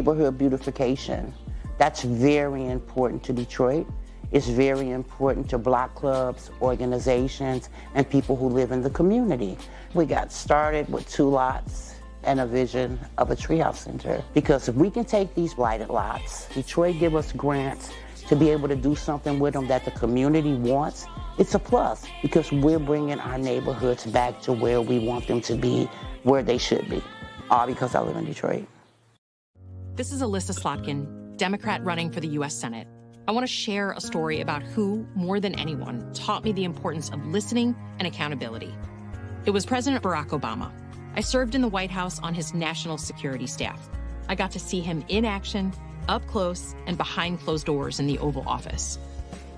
neighborhood beautification. That's very important to Detroit. It's very important to block clubs, organizations, and people who live in the community. We got started with 2 lots and a vision of a treehouse center. Because if we can take these blighted lots, Detroit give us grants to be able to do something with them that the community wants, it's a plus because we're bringing our neighborhoods back to where we want them to be, where they should be, all because I live in Detroit. This is Alyssa Slotkin, Democrat running for the U.S. Senate. I want to share a story about who, more than anyone, taught me the importance of listening and accountability. It was President Barack Obama. I served in the White House on his national security staff. I got to see him in action, up close, and behind closed doors in the Oval Office.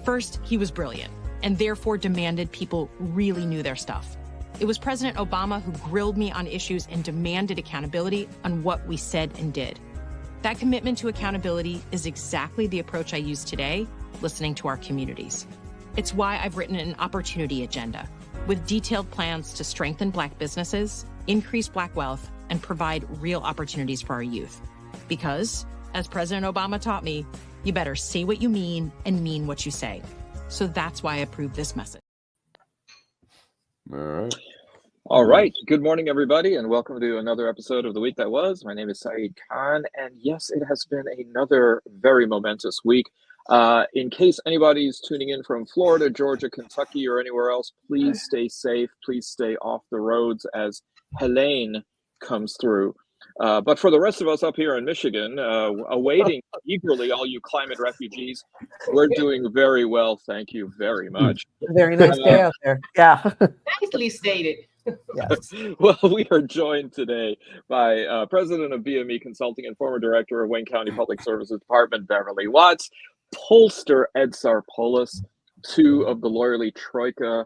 First, he was brilliant, and therefore demanded people really knew their stuff. It was President Obama who grilled me on issues and demanded accountability on what we said and did. That commitment to accountability is exactly the approach I use today, listening to our communities. It's why I've written an opportunity agenda with detailed plans to strengthen Black businesses, increase Black wealth, and provide real opportunities for our youth. Because, as President Obama taught me, you better say what you mean and mean what you say. So that's why I approve this message. All right. All right. Good morning, everybody, and welcome to another episode of The Week That Was. My name is Saeed Khan, and yes, it has been another very momentous week. In case anybody's tuning in from Florida, Georgia, Kentucky, or anywhere else, please stay safe. Please stay off the roads as Helene comes through. But for the rest of us up here in Michigan, awaiting eagerly all you climate refugees, we're doing very well. Thank you very much. Very nice day out there. Yeah. Nicely stated. Yes. Well, we are joined today by President of BME Consulting and former Director of Wayne County Public Services Department, Beverly Watts, pollster Ed Sarpolus, 2 of the lawyerly troika,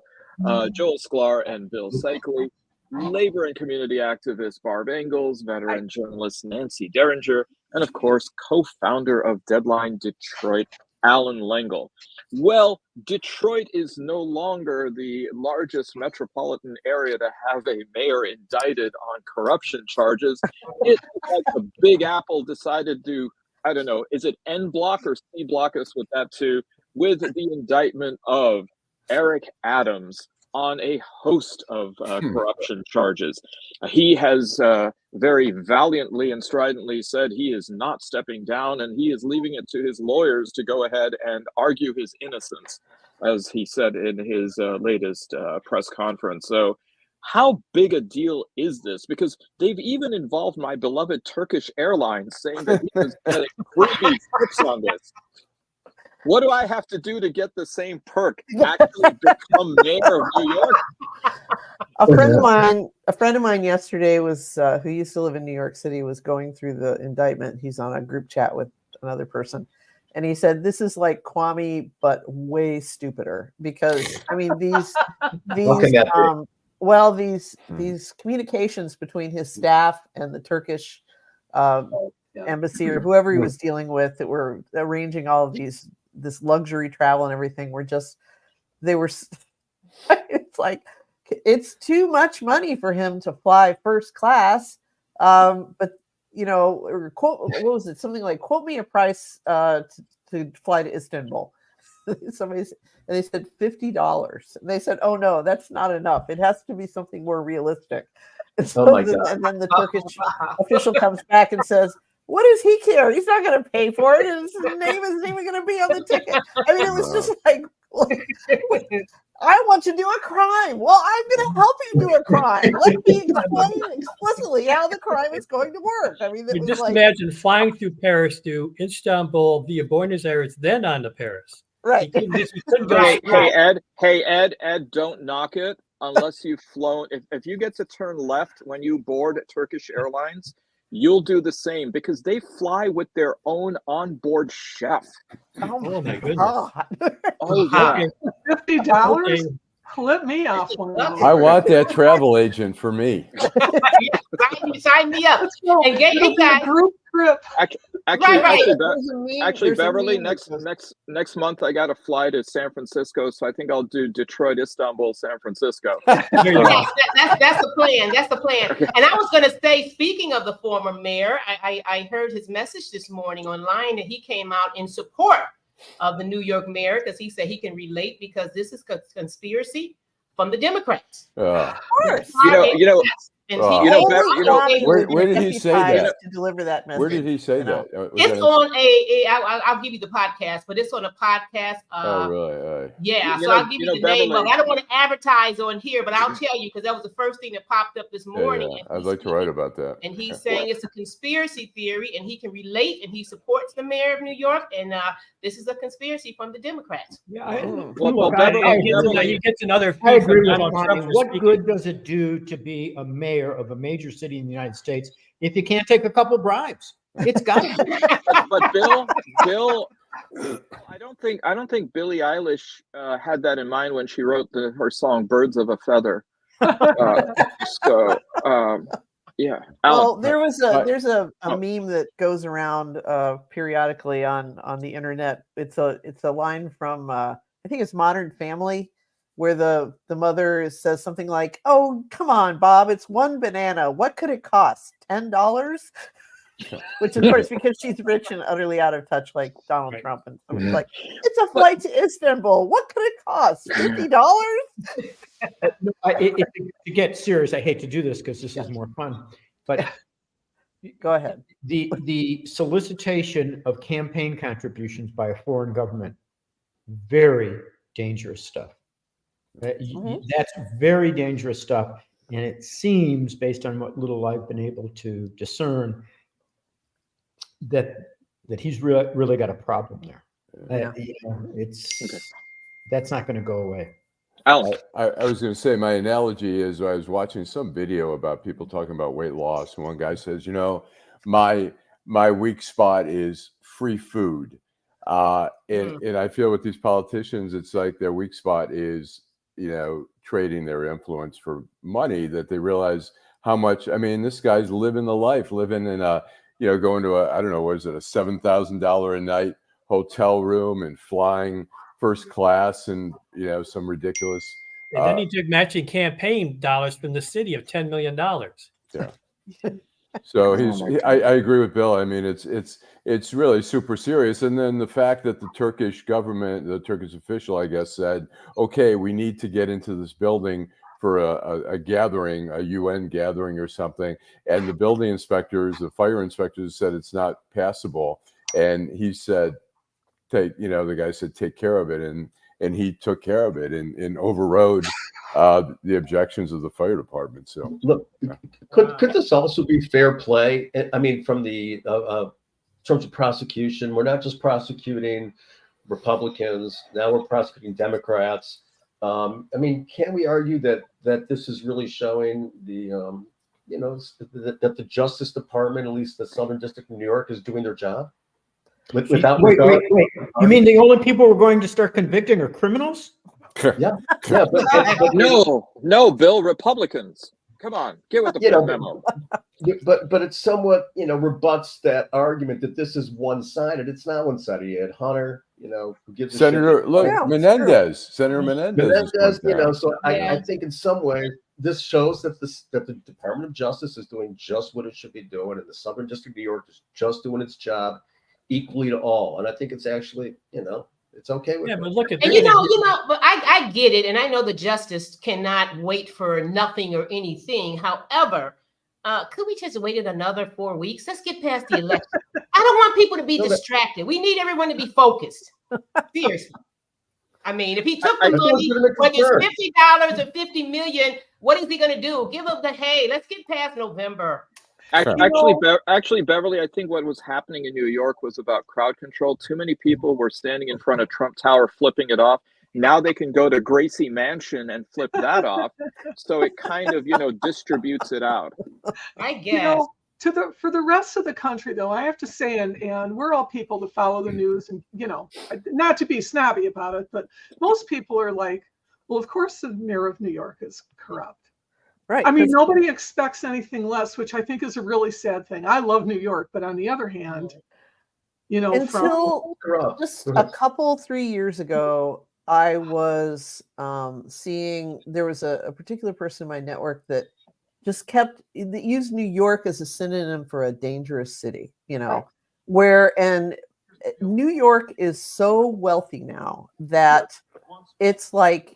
Joel Sklar and Bill Seikaly, labor and community activist Barb Ingalls, veteran journalist Nancy Derringer, and of course, co-founder of Deadline Detroit, Allan Lengel. Well, Detroit is no longer the largest metropolitan area to have a mayor indicted on corruption charges. It's like the Big Apple decided to, I don't know, is it N block or C block us with that too, with the indictment of Eric Adams on a host of corruption charges. He has very valiantly and stridently said he is not stepping down, and he is leaving it to his lawyers to go ahead and argue his innocence, as he said in his latest press conference. So how big a deal is this? Because they've even involved my beloved Turkish Airlines, saying that he was getting freebie trips on this. What do I have to do to get the same perk? Actually become mayor of New York? A friend of mine yesterday was who used to live in New York City was going through the indictment. He's on a group chat with another person, and he said this is like Kwame but way stupider, because I mean these communications between his staff and the Turkish embassy or whoever he was dealing with that were arranging all of this luxury travel and everything it's like it's too much money for him to fly first class, but you know, what was it, something like quote me a price to fly to Istanbul. Somebody said, and they said $50, and they said, oh no, that's not enough, it has to be something more realistic. And so and then the Turkish official comes back and says, what does he care? He's not going to pay for it. And his name isn't even going to be on the ticket. I mean, it was just like, I want to do a crime. Well, I'm going to help you do a crime. Let me explain explicitly how the crime is going to work. I mean, just like, imagine flying through Paris to Istanbul via Buenos Aires, then on to Paris. Right. Hey, Ed, don't knock it unless you've flown. If you get to turn left when you board Turkish Airlines, you'll do the same, because they fly with their own onboard chef. Oh my goodness. Oh yeah. $50? Let me off one. I want that travel agent for me. Sign me up. And get you guys. trip. Actually, Beverly, next month I got to fly to San Francisco, so I think I'll do Detroit, Istanbul, San Francisco. That's the plan. That's the plan. Okay. And I was going to say, speaking of the former mayor, I heard his message this morning online, and he came out in support of the New York mayor because he said he can relate because this is conspiracy from the Democrats. Of course. Where did he say that? To deliver that message. Where did he say that? It's on I'll give you the podcast, but it's on a podcast. Oh, really? Yeah, so I'll give you the name of it. I don't want to advertise on here, but I'll tell you because that was the first thing that popped up this morning. Yeah. I'd like to write about that. And he's saying it's a conspiracy theory, and he can relate, and he supports the mayor of New York, and this is a conspiracy from the Democrats. Yeah, he gets another. I agree with what good does it do to be a mayor of a major city in the United States if you can't take a couple bribes? It's got to. But Bill, I don't think Billie Eilish had that in mind when she wrote her song "Birds of a Feather." Yeah. Well, there's a meme that goes around periodically on the internet. It's a line from I think it's Modern Family, where the mother says something like, "Oh, come on, Bob, it's one banana. What could it cost? $10?" Which, of course, because she's rich and utterly out of touch, like Donald Trump, and someone's like, "It's a flight to Istanbul. What could it cost? $50?" To get serious, I hate to do this because this is more fun, but go ahead. The solicitation of campaign contributions by a foreign government, very dangerous stuff. That's very dangerous stuff, and it seems, based on what little I've been able to discern, that he's really got a problem there. That's not going to go away. Alan, I was going to say, my analogy is I was watching some video about people talking about weight loss, and one guy says, my weak spot is free food, and I feel with these politicians, it's like their weak spot is trading their influence for money, that they realize how much. I mean, this guy's living the life, living in a going to a, I don't know, what is it, a $7,000 a night hotel room and flying first class and some ridiculous. And then he took matching campaign dollars from the city of $10 million. Yeah. So I agree with Bill. I mean, it's really super serious. And then the fact that the Turkish government, the Turkish official, I guess, said, okay, we need to get into this building for a gathering, a UN gathering or something. And the building inspectors, the fire inspectors said it's not passable. And he said, the guy said, take care of it. And he took care of it and overrode the objections of the fire department. So look, could this also be fair play? I mean, from the terms of prosecution, we're not just prosecuting Republicans. Now we're prosecuting Democrats. I mean, can we argue that this is really showing that the Justice Department, at least the Southern District of New York, is doing their job? Wait. You mean the only people we're going to start convicting are criminals? Yeah. But no, Bill, Republicans. Come on, get with the memo. But it's somewhat, rebuts that argument that this is one-sided. It's not one-sided. You had Hunter, who gives Senator Menendez. Senator Menendez. So I think in some way this shows that the Department of Justice is doing just what it should be doing, and the Southern District of New York is just doing its job equally to all. And I think it's actually, it's okay with but look at and but I get it, and I know the justice cannot wait for nothing or anything. However, could we just wait another 4 weeks? Let's get past the election. I don't want people to be distracted. We need everyone to be focused. Seriously. I mean, if he took the money, whether it's $50 or $50 million, what is he going to do? Give up let's get past November. Actually, Beverly, I think what was happening in New York was about crowd control. Too many people were standing in front of Trump Tower flipping it off. Now they can go to Gracie Mansion and flip that off. So it kind of, distributes it out. I guess. For the rest of the country, though, I have to say, and we're all people that follow the news, and not to be snobby about it, but most people are like, well, of course the mayor of New York is corrupt. Right. I mean, nobody expects anything less, which I think is a really sad thing. I love New York, but on the other hand, until just a couple 3 years ago, I was seeing there was a particular person in my network that just used New York as a synonym for a dangerous city, and New York is so wealthy now that it's like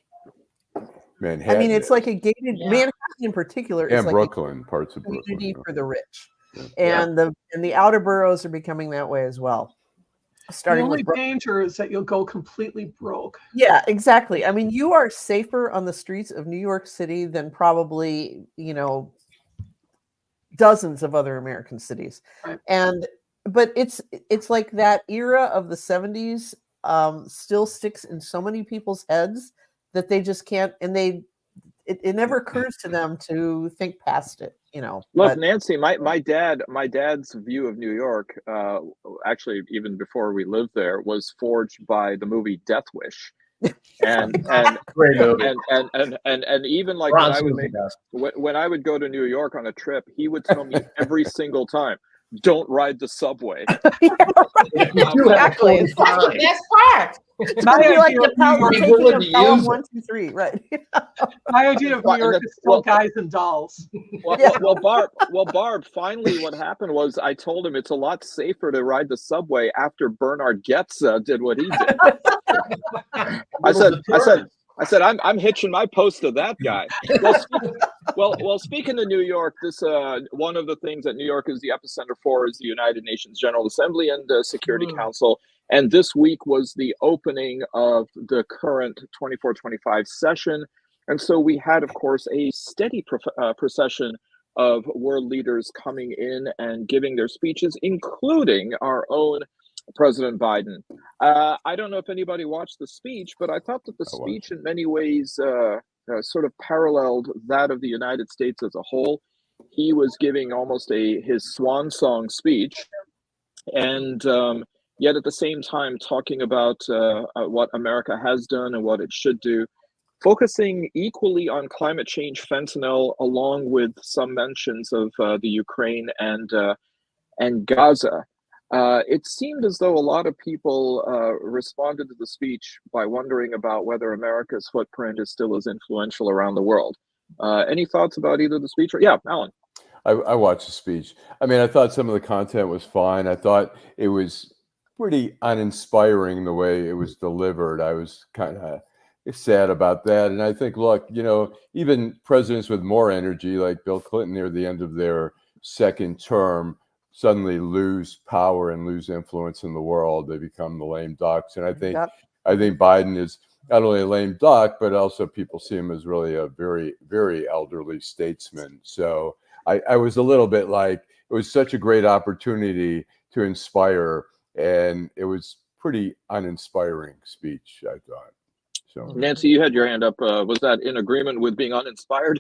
Manhattan. I mean, it's like a gated Manhattan in particular is like Brooklyn, parts of community Brooklyn for the rich, and the outer boroughs are becoming that way as well. The only danger is that you'll go completely broke. Yeah, exactly. I mean, you are safer on the streets of New York City than probably, dozens of other American cities. Right. But it's like that era of the 70s still sticks in so many people's heads that they just can't, and it never occurs to them to think past it, Look, but, Nancy, my dad's view of New York, actually even before we lived there, was forged by the movie Death Wish. And great movie. And even like when I would go to New York on a trip, he would tell me every single time, don't ride the subway. Exactly. That's the best part. It's going to be like the Pelham 1, 2, 3, right? My idea of New York is still guys and dolls. Well, Barb, finally what happened was I told him it's a lot safer to ride the subway after Bernard Goetze did what he did. I said, I'm hitching my post to that guy. Well, speaking of New York, this one of the things that New York is the epicenter for is the United Nations General Assembly and Security Council. And this week was the opening of the current 24-25 session. And so we had, of course, a steady procession of world leaders coming in and giving their speeches, including our own President Biden. I don't know if anybody watched the speech, but I thought that the speech in many ways sort of paralleled that of the United States as a whole. He was giving almost his swan song speech, and yet at the same time talking about what America has done and what it should do, focusing equally on climate change, fentanyl, along with some mentions of the Ukraine and Gaza. It seemed as though a lot of people responded to the speech by wondering about whether America's footprint is still as influential around the world. Any thoughts about either the speech? Yeah, Allan. I watched the speech. I mean, I thought some of the content was fine. I thought it was pretty uninspiring the way it was delivered. I was kind of sad about that. And I think, look, even presidents with more energy, like Bill Clinton near the end of their second term, suddenly lose power and lose influence in the world. They become the lame ducks. And I think Biden is not only a lame duck, but also people see him as really a very, very elderly statesman. So I was a little bit like, it was such a great opportunity to inspire, and it was pretty uninspiring speech, I thought. So Nancy, you had your hand up. Was that in agreement with being uninspired?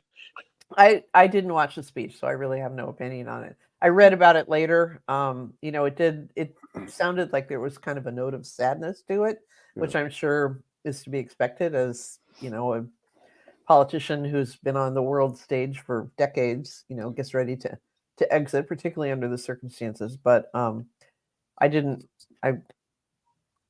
I didn't watch the speech, so I really have no opinion on it. I read about it later. It sounded like there was kind of a note of sadness to it, which I'm sure is to be expected as, a politician who's been on the world stage for decades, gets ready to exit, particularly under the circumstances. But I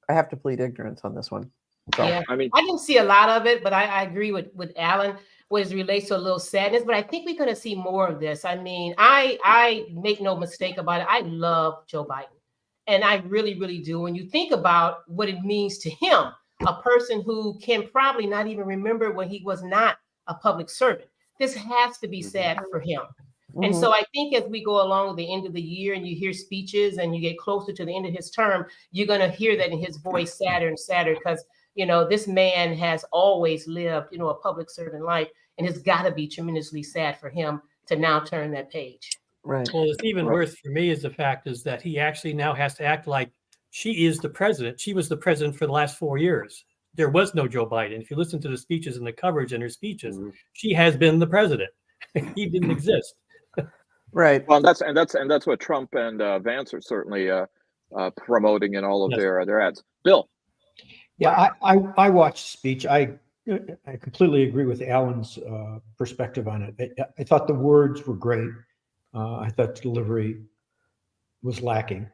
have to plead ignorance on this one. So, yeah, I didn't see a lot of it, but I agree with Allan as it relates to a little sadness. But I think we're going to see more of this. I mean, I make no mistake about it. I love Joe Biden, and I really, really do. When you think about what it means to him, a person who can probably not even remember when he was not a public servant, this has to be sad for him. And so I think as we go along with the end of the year and you hear speeches and you get closer to the end of his term, you're going to hear that in his voice sadder and sadder because, this man has always lived, a public servant life, and it's got to be tremendously sad for him to now turn that page. Right. Well, it's even worse for me is the fact is that he actually now has to act like she is the president. She was the president for the last 4 years. There was no Joe Biden. If you listen to the speeches and the coverage in her speeches, she has been the president. He didn't exist. Right. Well, that's what Trump and Vance are certainly promoting in all of their ads. Bill. Yeah, I watched the speech. I I completely agree with Alan's perspective on it. I thought the words were great. I thought the delivery was lacking.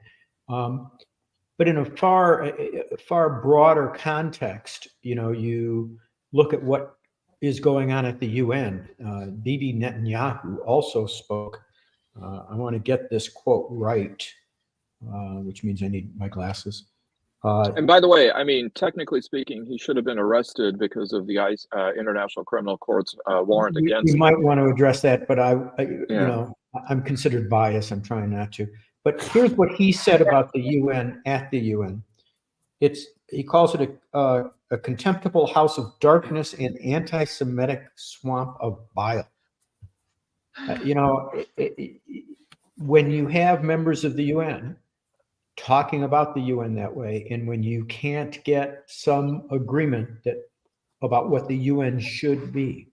But in a far broader context, you look at what is going on at the UN. Bibi Netanyahu also spoke. I want to get this quote right, which means I need my glasses. And by the way, I mean, technically speaking, he should have been arrested because of the International Criminal Court's warrant against him. You might want to address that, but I'm considered biased. I'm trying not to. But here's what he said about the UN at the UN. He calls it a contemptible house of darkness and anti-Semitic swamp of bile. When you have members of the UN talking about the UN that way, and when you can't get some agreement about what the UN should be,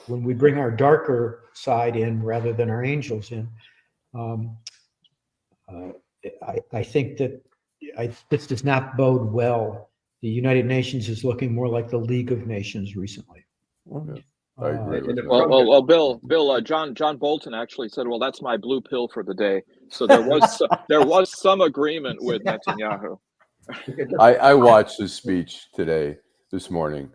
when we bring our darker side in rather than our angels in, I think that this does not bode well. The United Nations is looking more like the League of Nations recently. I agree with that. Well, Bill, John Bolton actually said, "Well, that's my blue pill for the day." So there was some agreement with Netanyahu. I watched his speech this morning.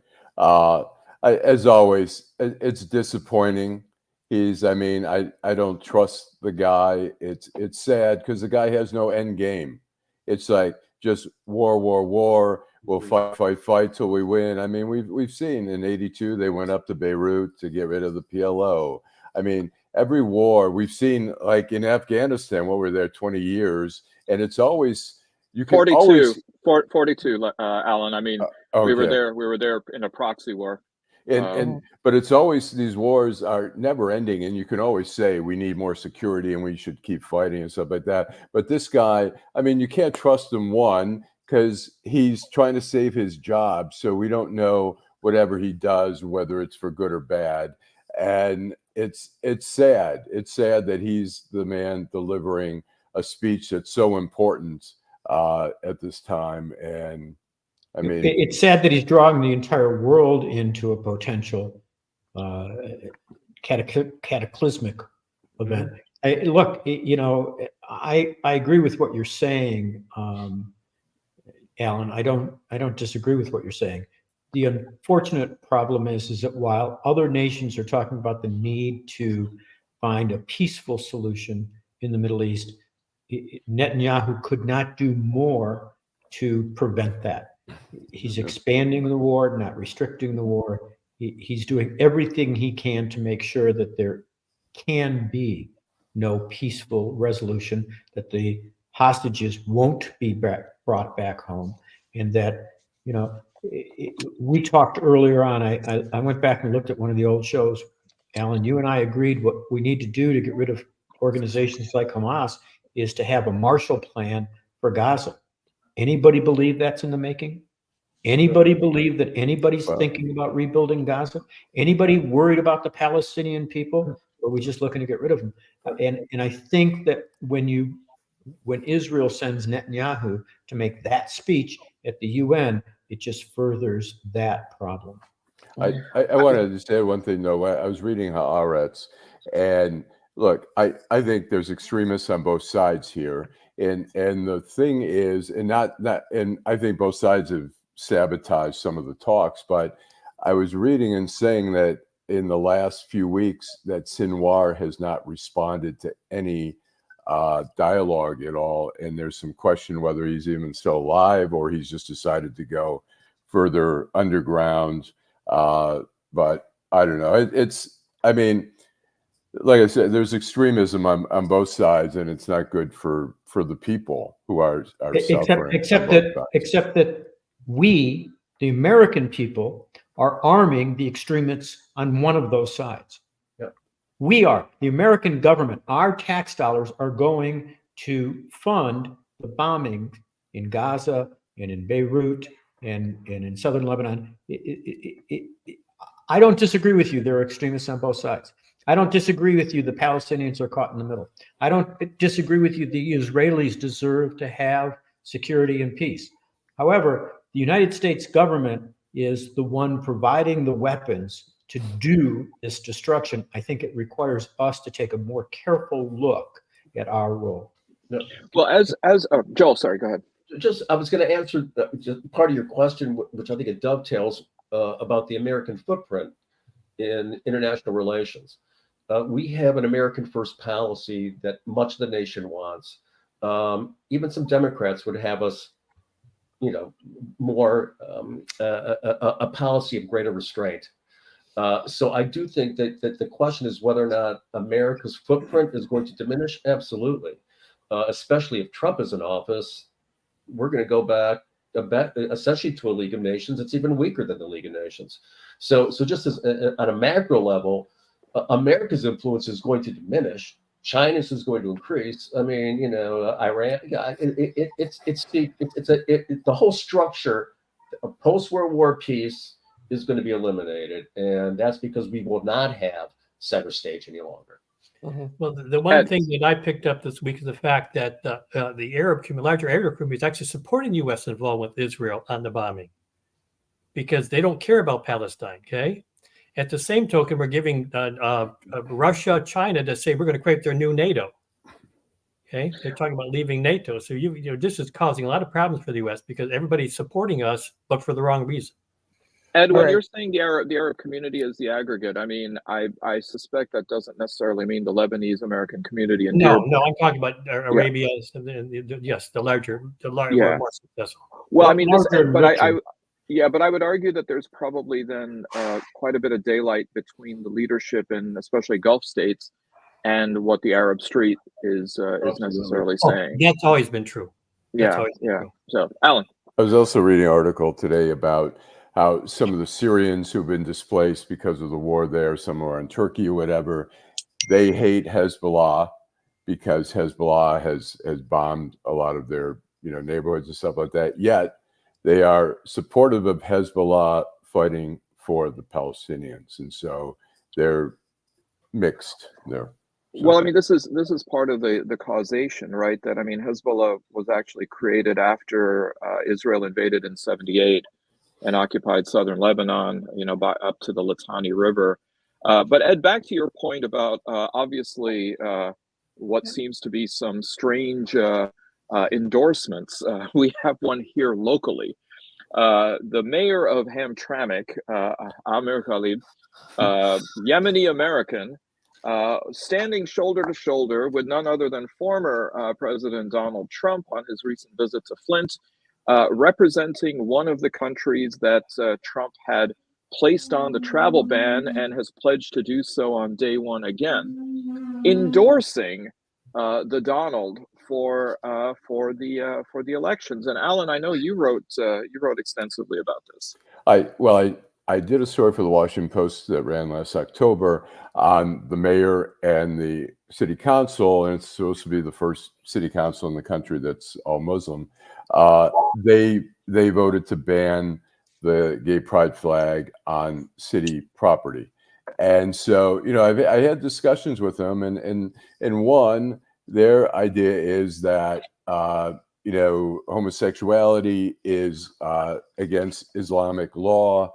As always, it's disappointing. I don't trust the guy. It's sad because the guy has no end game. It's like just war. We'll fight till we win. I mean, we've seen in '82 they went up to Beirut to get rid of the PLO. I mean, every war we've seen, like in Afghanistan, we're there 20 years, and it's always 42, Alan. I mean, okay. we were there in a proxy war. But it's always, these wars are never ending, and you can always say we need more security and we should keep fighting and stuff like that. But this guy, I mean, you can't trust him, one, because he's trying to save his job, so we don't know whatever he does, whether it's for good or bad. And it's sad. It's sad that he's the man delivering a speech that's so important at this time. And I mean, it's sad that he's drawing the entire world into a potential cataclysmic event. I agree with what you're saying, Alan. I don't disagree with what you're saying. The unfortunate problem is that while other nations are talking about the need to find a peaceful solution in the Middle East, Netanyahu could not do more to prevent that. He's expanding the war, not restricting the war. He's doing everything he can to make sure that there can be no peaceful resolution, that the hostages won't be brought back home, and that, we talked earlier on, I went back and looked at one of the old shows. Alan, you and I agreed what we need to do to get rid of organizations like Hamas is to have a Marshall Plan for Gaza. Anybody believe that's in the making? Anybody believe that anybody's thinking about rebuilding Gaza? Anybody worried about the Palestinian people? Or are we just looking to get rid of them? And I think that when Israel sends Netanyahu to make that speech at the UN, it just furthers that problem. I want to just add one thing, though. I was reading Haaretz, and look, I think there's extremists on both sides here, and the thing is, and I think both sides have sabotaged some of the talks. But I was reading and saying that in the last few weeks, that Sinwar has not responded to any dialogue at all, and there's some question whether he's even still alive or he's just decided to go further underground. But I don't know. I mean, like I said, there's extremism on both sides, and it's not good for the people who are suffering. Except that we, the American people, are arming the extremists on one of those sides. We are, the American government, our tax dollars are going to fund the bombing in Gaza and in Beirut and in southern Lebanon. I don't disagree with you. There are extremists on both sides. I don't disagree with you. The Palestinians are caught in the middle. I don't disagree with you. The Israelis deserve to have security and peace. However, the United States government is the one providing the weapons to do this destruction. I think it requires us to take a more careful look at our role. No. Well, as Joel, sorry, go ahead. Just, I was going to answer just part of your question, which I think it dovetails about the American footprint in international relations. We have an American first policy that much of the nation wants. Even some Democrats would have us, more a policy of greater restraint. So I do think that the question is whether or not America's footprint is going to diminish. Absolutely, especially if Trump is in office. We're going to go back essentially to a League of Nations. It's even weaker than the League of Nations. So just as on a macro level, America's influence is going to diminish. China's is going to increase. I mean, Iran. The whole structure of post-World War peace is going to be eliminated, and that's because we will not have center stage any longer. Well, the one thing that I picked up this week is the fact that the larger Arab community is actually supporting U.S. involvement with Israel on the bombing because they don't care about Palestine. Okay. At the same token, we're giving Russia, China to say we're going to create their new NATO. Okay, they're talking about leaving NATO. So this is causing a lot of problems for the U.S. because everybody's supporting us, but for the wrong reason. Ed, when you're saying the Arab community is the aggregate, I mean, I suspect that doesn't necessarily mean the Lebanese American community. No, I'm talking about Arabia. Yes, the larger, more successful. Well, I mean, but I would argue that there's probably then quite a bit of daylight between the leadership in especially Gulf states and what the Arab street is necessarily saying. That's always been true. Yeah. So, Allan. I was also reading an article today about how some of the Syrians who've been displaced because of the war there, somewhere in Turkey or whatever, they hate Hezbollah because Hezbollah has bombed a lot of their neighborhoods and stuff like that. Yet they are supportive of Hezbollah fighting for the Palestinians, and so they're mixed there. Well, I mean, this is part of the causation, right? That, I mean, Hezbollah was actually created after Israel invaded in '78 and occupied southern Lebanon, up to the Litani River. But Ed, back to your point about obviously what seems to be some strange endorsements. We have one here locally. The mayor of Hamtramck, Amer Ghalib, Yemeni American, standing shoulder to shoulder with none other than former President Donald Trump on his recent visit to Flint, representing one of the countries that Trump had placed on the travel ban and has pledged to do so on day one again, endorsing the Donald for the elections. And Allan, I know you wrote extensively about this. I did a story for the Washington Post that ran last October on the mayor and the city council, and it's supposed to be the first city council in the country that's all Muslim. They voted to ban the gay pride flag on city property, and so I had discussions with them, and one, their idea is that homosexuality is against Islamic law.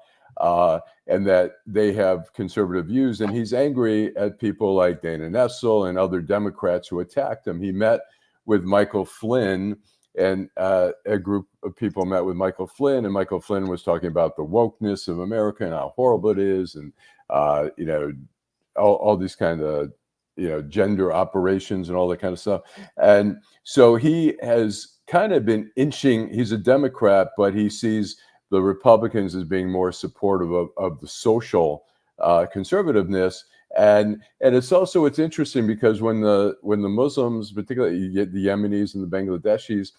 And that they have conservative views, and he's angry at people like Dana Nessel and other Democrats who attacked him. He met with Michael Flynn, and a group of people met with Michael Flynn, and Michael Flynn was talking about the wokeness of America and how horrible it is, and all these kind of gender operations and all that kind of stuff. And so he has kind of been inching. He's a Democrat, but he sees the Republicans as being more supportive of the social conservativeness, and it's interesting because when the Muslims, particularly you get the Yemenis and the Bangladeshis,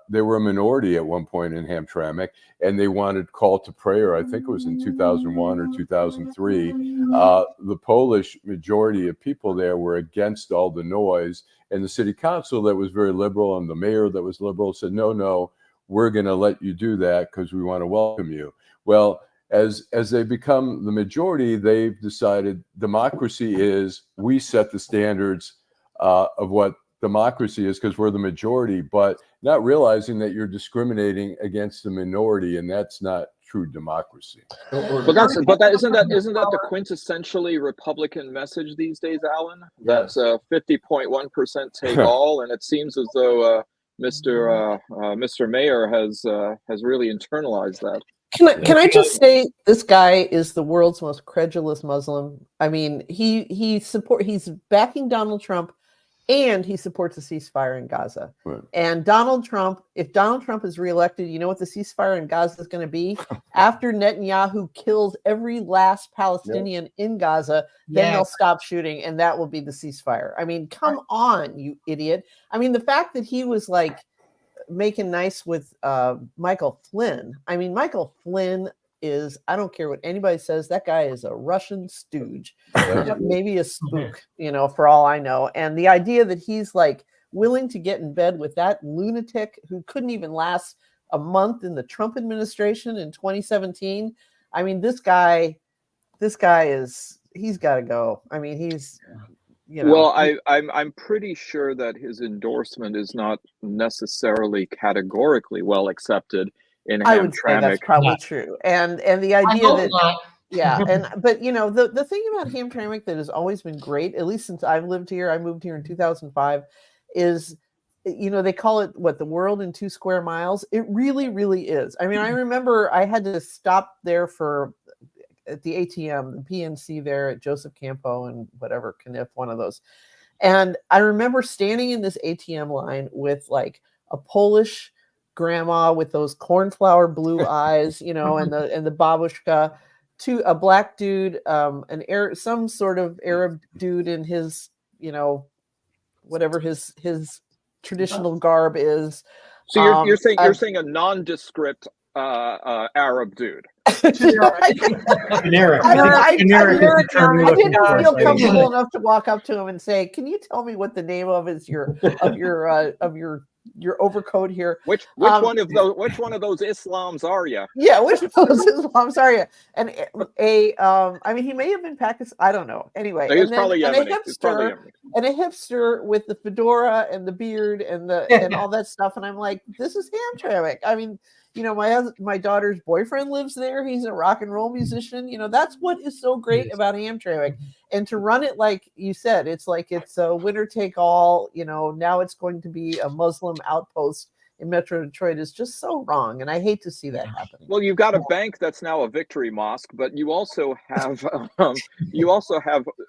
they were a minority at one point in Hamtramck, and they wanted call to prayer. I think it was in 2001 or 2003. The Polish majority of people there were against all the noise, and the city council that was very liberal and the mayor that was liberal said, no. We're going to let you do that because we want to welcome you. Well, as they become the majority, they've decided democracy is we set the standards of what democracy is because we're the majority, but not realizing that you're discriminating against the minority, and that's not true democracy. But isn't that the quintessentially Republican message these days, Alan? That's 50.1% take all, and it seems as though Mr. Mayor has really internalized that. Can I just say this guy is the world's most credulous Muslim? I mean, he's backing Donald Trump, and he supports a ceasefire in Gaza. Right. And if Donald Trump is reelected, you know what the ceasefire in Gaza is going to be? After Netanyahu kills every last Palestinian in Gaza, then they'll stop shooting, and that will be the ceasefire. I mean, come on, you idiot. I mean, the fact that he was like making nice with Michael Flynn. I mean, Michael Flynn is, I don't care what anybody says, that guy is a Russian stooge, maybe a spook, for all I know. And the idea that he's like willing to get in bed with that lunatic who couldn't even last a month in the Trump administration in 2017. I mean, this guy is, he's got to go. I mean, he's, Well, I'm pretty sure that his endorsement is not necessarily categorically well accepted in Hamtramck. I would say that's probably true. And the idea that but the thing about Hamtramck that has always been great, at least since I've lived here, I moved here in 2005, is they call it the world in 2 square miles. It really, really is. I mean, I remember I had to stop there at the ATM, the PNC there at Joseph Campo and whatever, Kniff, one of those. And I remember standing in this ATM line with like a Polish grandma with those cornflower blue eyes, and the babushka, to a black dude, some sort of Arab dude in his, whatever his traditional garb is. So you're saying a nondescript Arab dude. Generic. I didn't feel comfortable enough to walk up to him and say, "Can you tell me what the name of your overcoat here? Which one of those Islams are you?" Yeah, which of those Islams are you? And I mean, he may have been Pakistan. I don't know. Anyway, no, probably Yemeni. And a hipster with the fedora and the beard and all that stuff. And I'm like, this is Hamtramck. I mean, my daughter's boyfriend lives there. He's a rock and roll musician. That's what is so great about Hamtramck. And to run it, like you said, it's like it's a winner take all. Now it's going to be a Muslim outpost in Metro Detroit is just so wrong, and I hate to see that happen. Well, you've got a bank that's now a Victory Mosque, but you also have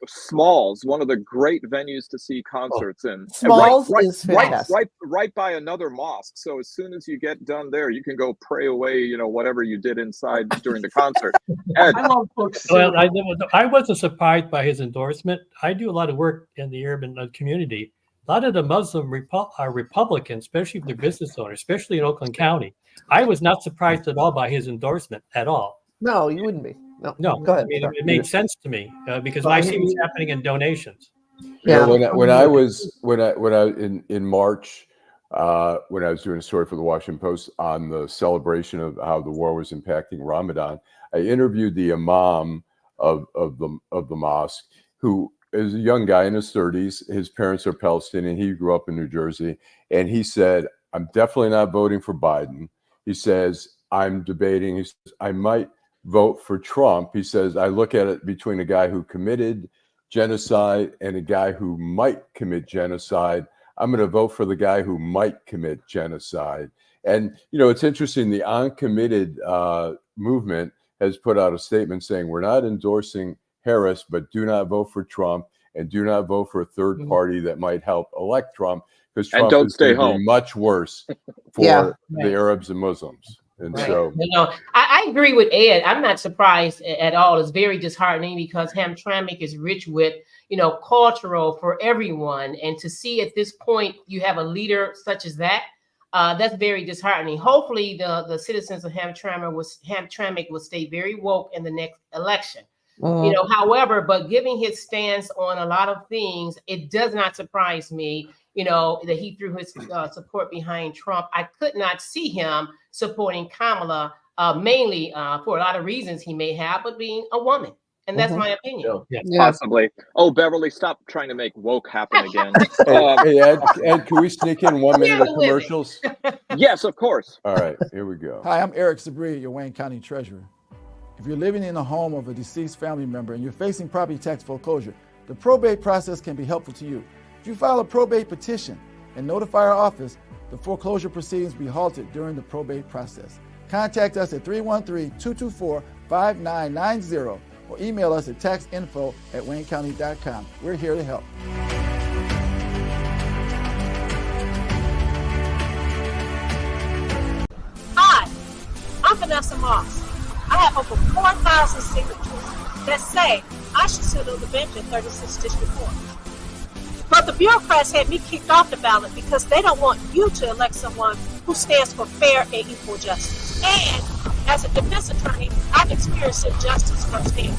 Smalls, one of the great venues to see concerts in. Smalls is fantastic. Right by another mosque. So as soon as you get done there, you can go pray away, whatever you did inside during the concert. Ed. I love books. Well, I wasn't surprised by his endorsement. I do a lot of work in the urban community. A lot of the Muslim are Republicans, especially if they're business owners, especially in Oakland County. I was not surprised at all by his endorsement at all. No, you wouldn't be. No. Go ahead. I mean, it made sense to me because I see what's happening in donations. Yeah. When I was in March, when I was doing a story for the Washington Post on the celebration of how the war was impacting Ramadan, I interviewed the imam of the mosque, who is a young guy in his 30s. His parents are Palestinian. He grew up in New Jersey. And he said, "I'm definitely not voting for Biden." He says, "I'm debating." He says, "I might vote for Trump." He says, "I look at it between a guy who committed genocide and a guy who might commit genocide. I'm going to vote for the guy who might commit genocide." And, it's interesting. The uncommitted movement has put out a statement saying, "We're not endorsing Harris, but do not vote for Trump, and do not vote for a third party that might help elect Trump, because Trump is going to be much worse for the Arabs and Muslims." And so, I agree with Ed. I'm not surprised at all. It's very disheartening because Hamtramck is rich with, cultural for everyone, and to see at this point you have a leader such as that. That's very disheartening. Hopefully, the citizens of Hamtramck will stay very woke in the next election. However, but giving his stance on a lot of things, it does not surprise me, that he threw his support behind Trump. I could not see him supporting Kamala, mainly for a lot of reasons he may have, but being a woman. And that's my opinion. Possibly. Oh, Beverly, stop trying to make woke happen again. Hey, Ed, can we sneak in 1 minute of commercials? Yes, of course. All right, here we go. Hi, I'm Eric Sabri, your Wayne County Treasurer. If you're living in a home of a deceased family member and you're facing property tax foreclosure, the probate process can be helpful to you. If you file a probate petition and notify our office, the foreclosure proceedings will be halted during the probate process. Contact us at 313-224-5990 or email us at taxinfo@waynecounty.com. We're here to help. Hi, I'm Vanessa Moss. I have over 4,000 signatures that say I should sit on the bench in 36th District Court. But the bureaucrats had me kicked off the ballot because they don't want you to elect someone who stands for fair and equal justice. And as a defense attorney, I've experienced injustice firsthand.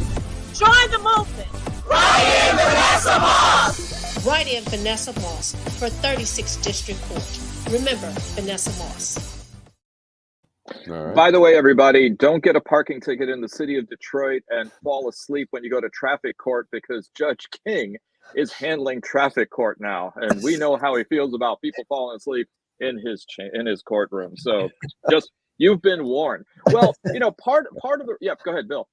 Join the movement. Write in Vanessa Moss. Write in Vanessa Moss for 36th District Court. Remember, Vanessa Moss. Right. By the way, everybody, don't get a parking ticket in the city of Detroit and fall asleep when you go to traffic court, because Judge King is handling traffic court now, and we know how he feels about people falling asleep in his courtroom. So just, you've been warned. Well, part of the, go ahead, Bill.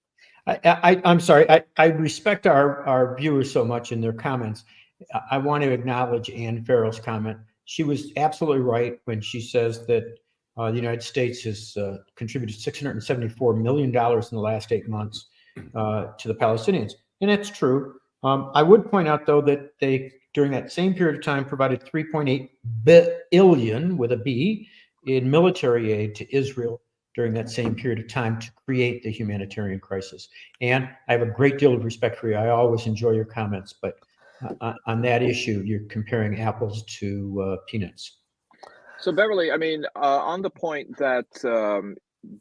I'm sorry. I respect our viewers so much in their comments. I want to acknowledge Ann Farrell's comment. She was absolutely right when she says that the United States has contributed $674 million in the last 8 months to the Palestinians. And that's true. I would point out, though, that they, during that same period of time, provided $3.8 billion with a B in military aid to Israel during that same period of time to create the humanitarian crisis. And I have a great deal of respect for you. I always enjoy your comments, but on that issue, you're comparing apples to peanuts. So, Beverly, I mean, on the point that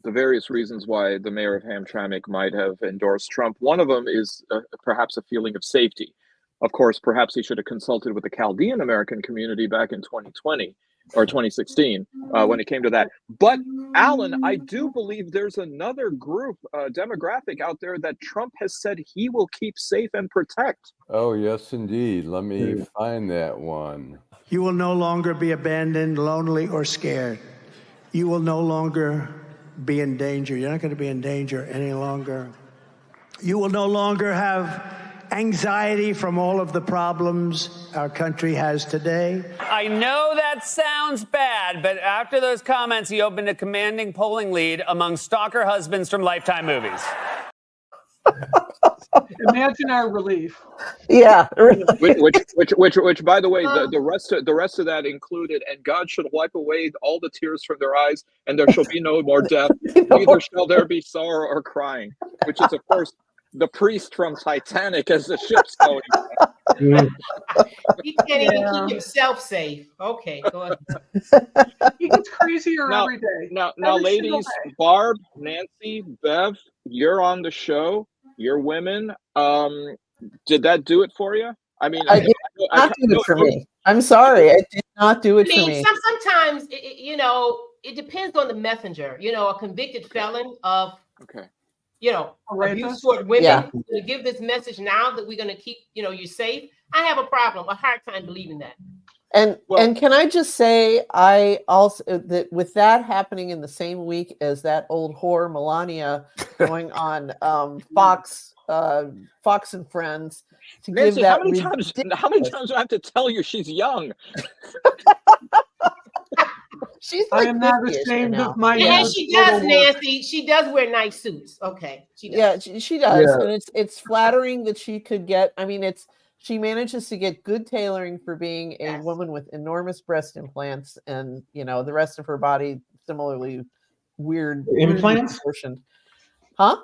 the various reasons why the mayor of Hamtramck might have endorsed Trump, one of them is perhaps a feeling of safety. Of course, perhaps he should have consulted with the Chaldean American community back in 2020 or 2016 when it came to that. But, Allan, I do believe there's another group, demographic out there that Trump has said he will keep safe and protect. Oh, yes, indeed. Let me find that one. You will no longer be abandoned, lonely, or scared. You will no longer be in danger. You're not going to be in danger any longer. You will no longer have anxiety from all of the problems our country has today. I know that sounds bad, but after those comments, he opened a commanding polling lead among stalker husbands from Lifetime movies. Imagine our relief. Yeah. Which, by the way, the rest of that included, and God should wipe away all the tears from their eyes, and there shall be no more death. Neither shall there be sorrow or crying. Which is, of course, the priest from Titanic as the ship's going. He can't even keep himself safe. Okay, go ahead. He gets crazier every day. Now, ladies, Barb, Nancy, Bev, you're on the show. You're women. Did that do it for you? I mean, I did not do it for me. I'm sorry, it did not do it for me. Sometimes it depends on the messenger. A convicted felon of abuse toward women. To give this message now that we're going to keep you safe. I have a hard time believing that. And can I just say, I also that with that happening in the same week as that old whore Melania going on Fox and Friends to Nancy, give that. How many times do I have to tell you she's young? She's I am not ashamed of my. And she does, Nancy. She does wear nice suits. Okay, she does. Yeah, she does, and it's flattering that she could get. I mean, she manages to get good tailoring for being a woman with enormous breast implants, and the rest of her body similarly weird implants. Proportioned. Huh?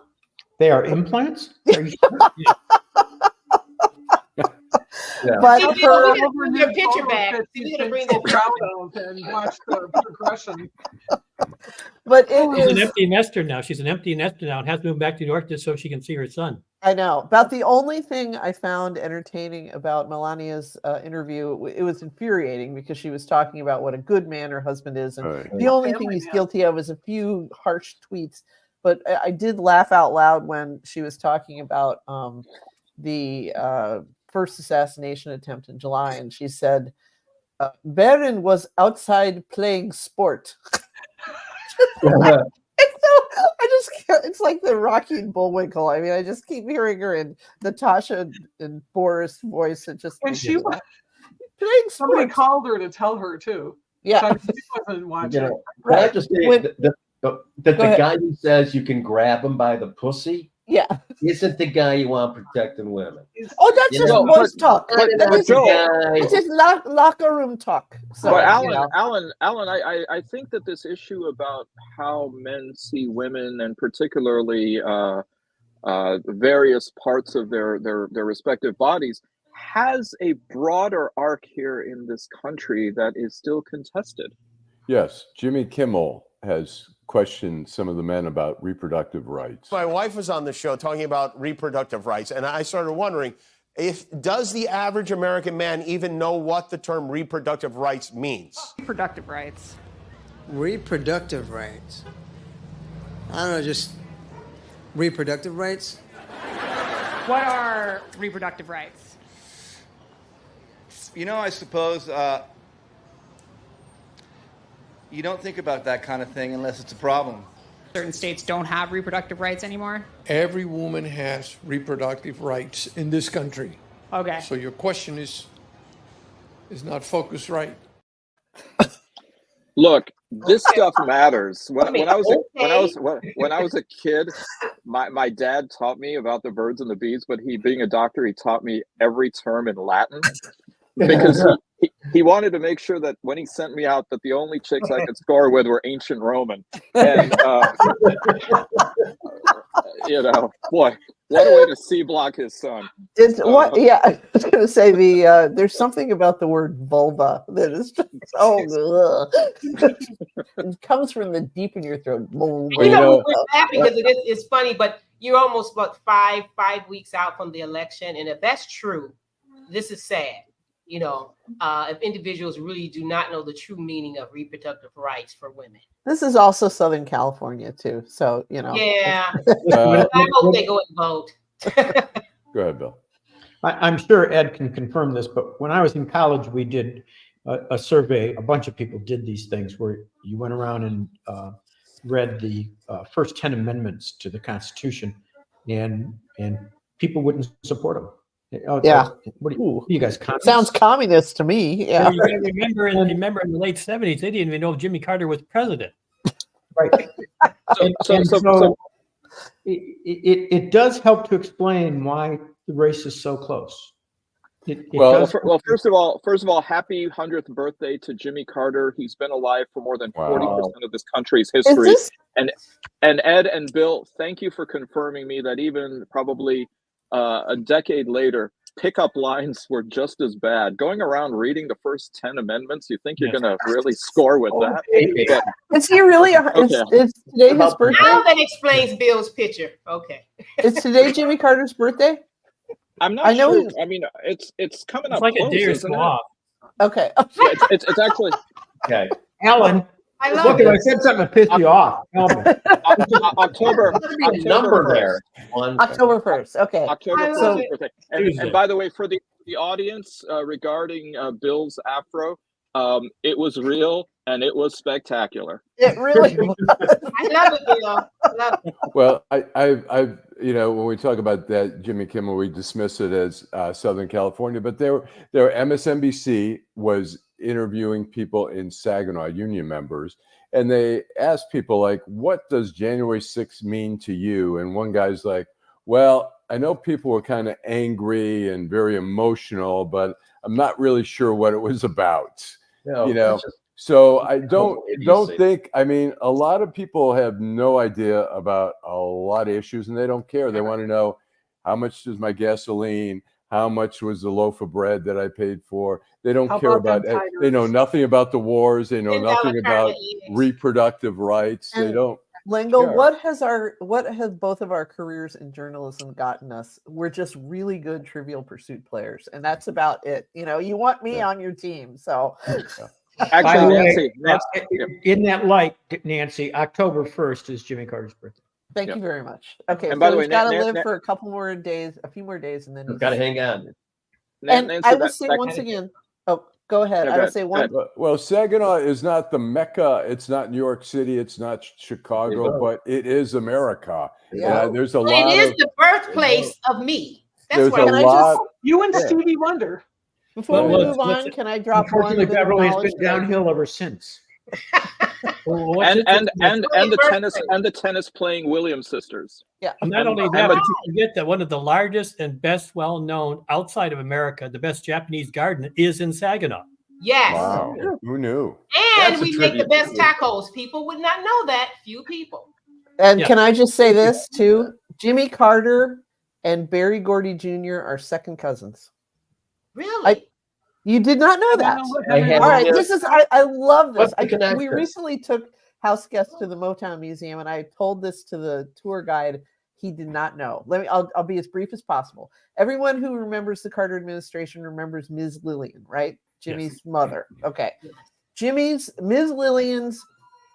They are implants. Are you But your picture back. You're gonna bring that proud of and watch the progression. But she's an empty nester now. She's an empty nester now and has to move back to New York just so she can see her son. I know. About the only thing I found entertaining about Melania's interview, it was infuriating because she was talking about what a good man her husband is, and the only thing he's guilty of is a few harsh tweets. but I did laugh out loud when she was talking about the first assassination attempt in July, and she said, Barron was outside playing sport. It's like the Rocky and Bullwinkle. I mean, I just keep hearing her in Natasha and Boris' voice. And she was playing sport. Somebody called her to tell her too. Yeah. So she wasn't watching. Can I just say the guy who says you can grab him by the pussy isn't the guy you want protecting women. Oh, that's just voice talk. It's just locker room talk. So, but Allan, I think that this issue about how men see women, and particularly various parts of their respective bodies, has a broader arc here in this country that is still contested. Yes, Jimmy Kimmel has questioned some of the men about reproductive rights. My wife was on the show talking about reproductive rights, and I started wondering, does the average American man even know what the term reproductive rights means? Reproductive rights. Reproductive rights. I don't know, just reproductive rights? What are reproductive rights? You know, I suppose you don't think about that kind of thing unless it's a problem. Certain states don't have reproductive rights anymore? Every woman has reproductive rights in this country. Okay. So your question is not focused right. Look, this stuff matters. When I was a kid, my dad taught me about the birds and the bees, but being a doctor, he taught me every term in Latin because he wanted to make sure that when he sent me out, that the only chicks I could score with were ancient Roman. And boy, what a way to C-block his son. I was going to say there's something about the word vulva that is just it comes from the deep in your throat. We're laughing because it's funny, but you're almost about five weeks out from the election, and if that's true, this is sad. If individuals really do not know the true meaning of reproductive rights for women. This is also Southern California too, so Yeah, I hope they go and vote. Go ahead, Bill. I'm sure Ed can confirm this, but when I was in college, we did a survey. A bunch of people did these things where you went around and read the first 10 amendments to the Constitution, and people wouldn't support them. What do you guys? Communists? Sounds communist to me. Yeah. Well, you remember in the late 70s, they didn't even know if Jimmy Carter was president. Right. So it does help to explain why the race is so close. First of all, happy 100th birthday to Jimmy Carter. He's been alive for more than 40% of this country's history. And Ed and Bill, thank you for confirming me that even probably a decade later, pickup lines were just as bad. Going around reading the first 10 amendments, you think you're going to really score with that? Is he really? Is today his birthday? Now that explains Bill's picture. Okay. Is today Jimmy Carter's birthday? I'm not sure. I mean, it's coming up. Like close, a day or so off. Okay. It's actually okay. Alan, look, I said something to piss you off. October. Number there. October 1st. Okay. October 1st. Okay. And by the way, for the audience regarding Bill's afro, it was real and it was spectacular. It really was. I love it, Bill. I love it. Well, I when we talk about that Jimmy Kimmel, we dismiss it as Southern California, but MSNBC was interviewing people in Saginaw, union members, and they asked people like, what does January 6th mean to you? And one guy's like, well, I know people were kind of angry and very emotional, but I'm not really sure what it was about. So I don't think, I mean, a lot of people have no idea about a lot of issues and they don't care. They want to know, how much is my gasoline? How much was the loaf of bread that I paid for? They don't care about it. They know nothing about the wars. They know nothing about reproductive rights. And they don't. Lengel, what have both of our careers in journalism gotten us? We're just really good Trivial Pursuit players, and that's about it. You want me on your team, so. Actually, Nancy, in that light, Nancy, October 1st is Jimmy Carter's birthday. Thank Yep. you very much. Okay, And so by the way, he's got to Nan- live Nan- for a couple more days, a few more days, and then he's Got to hang on. And Nancy, I will that, say that once again. Oh, go ahead. No, I go will ahead. say Go one. ahead. Well, Saginaw is not the Mecca. It's not New York City. It's not Chicago, but it is America. Yeah. And there's a But lot it is of the birthplace of me. That's there's what a Can I lot. just You and Yeah. Stevie Wonder. before we Yeah. move on? Can I drop one Unfortunately, bit of Beverly, it's knowledge? been downhill ever since. Well, what's And interesting is- the tennis playing Williams sisters. Yeah. Not And- only and that, Mat- but you forget that one of the largest and best well-known outside of America, the best Japanese garden is in Saginaw. Yes. Wow. Who knew? And That's a we make the tribute. best tacos. People would not know that. Few people. And Yeah. can I just say this too? Jimmy Carter and Berry Gordy Jr. are second cousins. Really? You did not know that. I had All right, no- this is I love this. What's the We connection? recently took house guests to the Motown Museum, and I told this to the tour guide. He did not know. I'll be as brief as possible. Everyone who remembers the Carter administration remembers Ms. Lillian, right? Jimmy's mother. Okay. Ms. Lillian's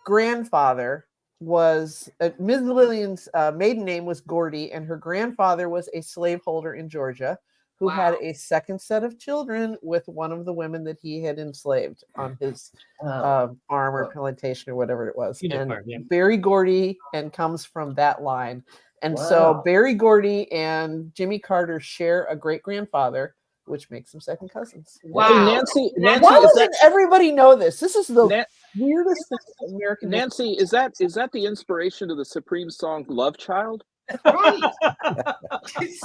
grandfather was Ms. Lillian's maiden name was Gordy, and her grandfather was a slaveholder in Georgia who had a second set of children with one of the women that he had enslaved on his farm or plantation or whatever it was. And farm, yeah. Berry Gordy and comes from that line. And so Berry Gordy and Jimmy Carter share a great grandfather, which makes them second cousins. Wow. Hey, Nancy, Why is doesn't that everybody know this? This is the weirdest thing in American Nancy? Is that the inspiration to the Supreme song "Love Child"? Right.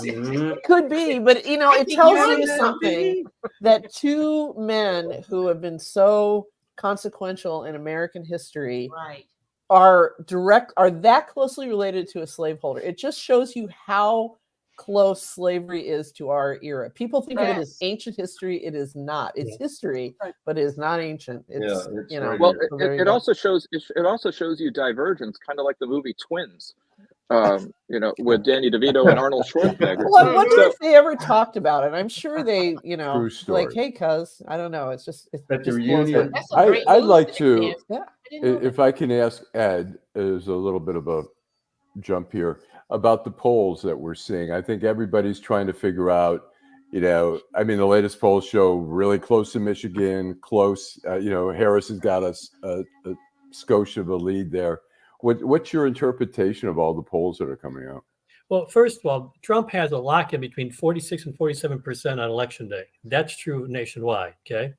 It could be, but you know, I it think tells you're you right. something that two men who have been so consequential in American history Right. are that closely related to a slaveholder. It just shows you how close slavery is to our era. People think of it as ancient history. It is not. It's history, but it is not ancient. It's you know. Well, so there you it go. also shows you divergence, kind of like the movie Twins. You know, with Danny DeVito and Arnold Schwarzenegger. Well, I wonder So- if they ever talked about it. I'm sure they, you know, True story. like, hey, cuz, I don't know. It's just, it But the just reunion- blows That's a great I'd movie. like to, Yeah. if I can ask Ed, is a little bit of a jump here about the polls that we're seeing. I think everybody's trying to figure out, you know, I mean, the latest polls show really close to Michigan, close. You know, Harris has got a skosh of a lead there. What's your interpretation of all the polls that are coming out? Well, first of all, Trump has a lock in between 46 and 47% on election day. That's true nationwide. Okay.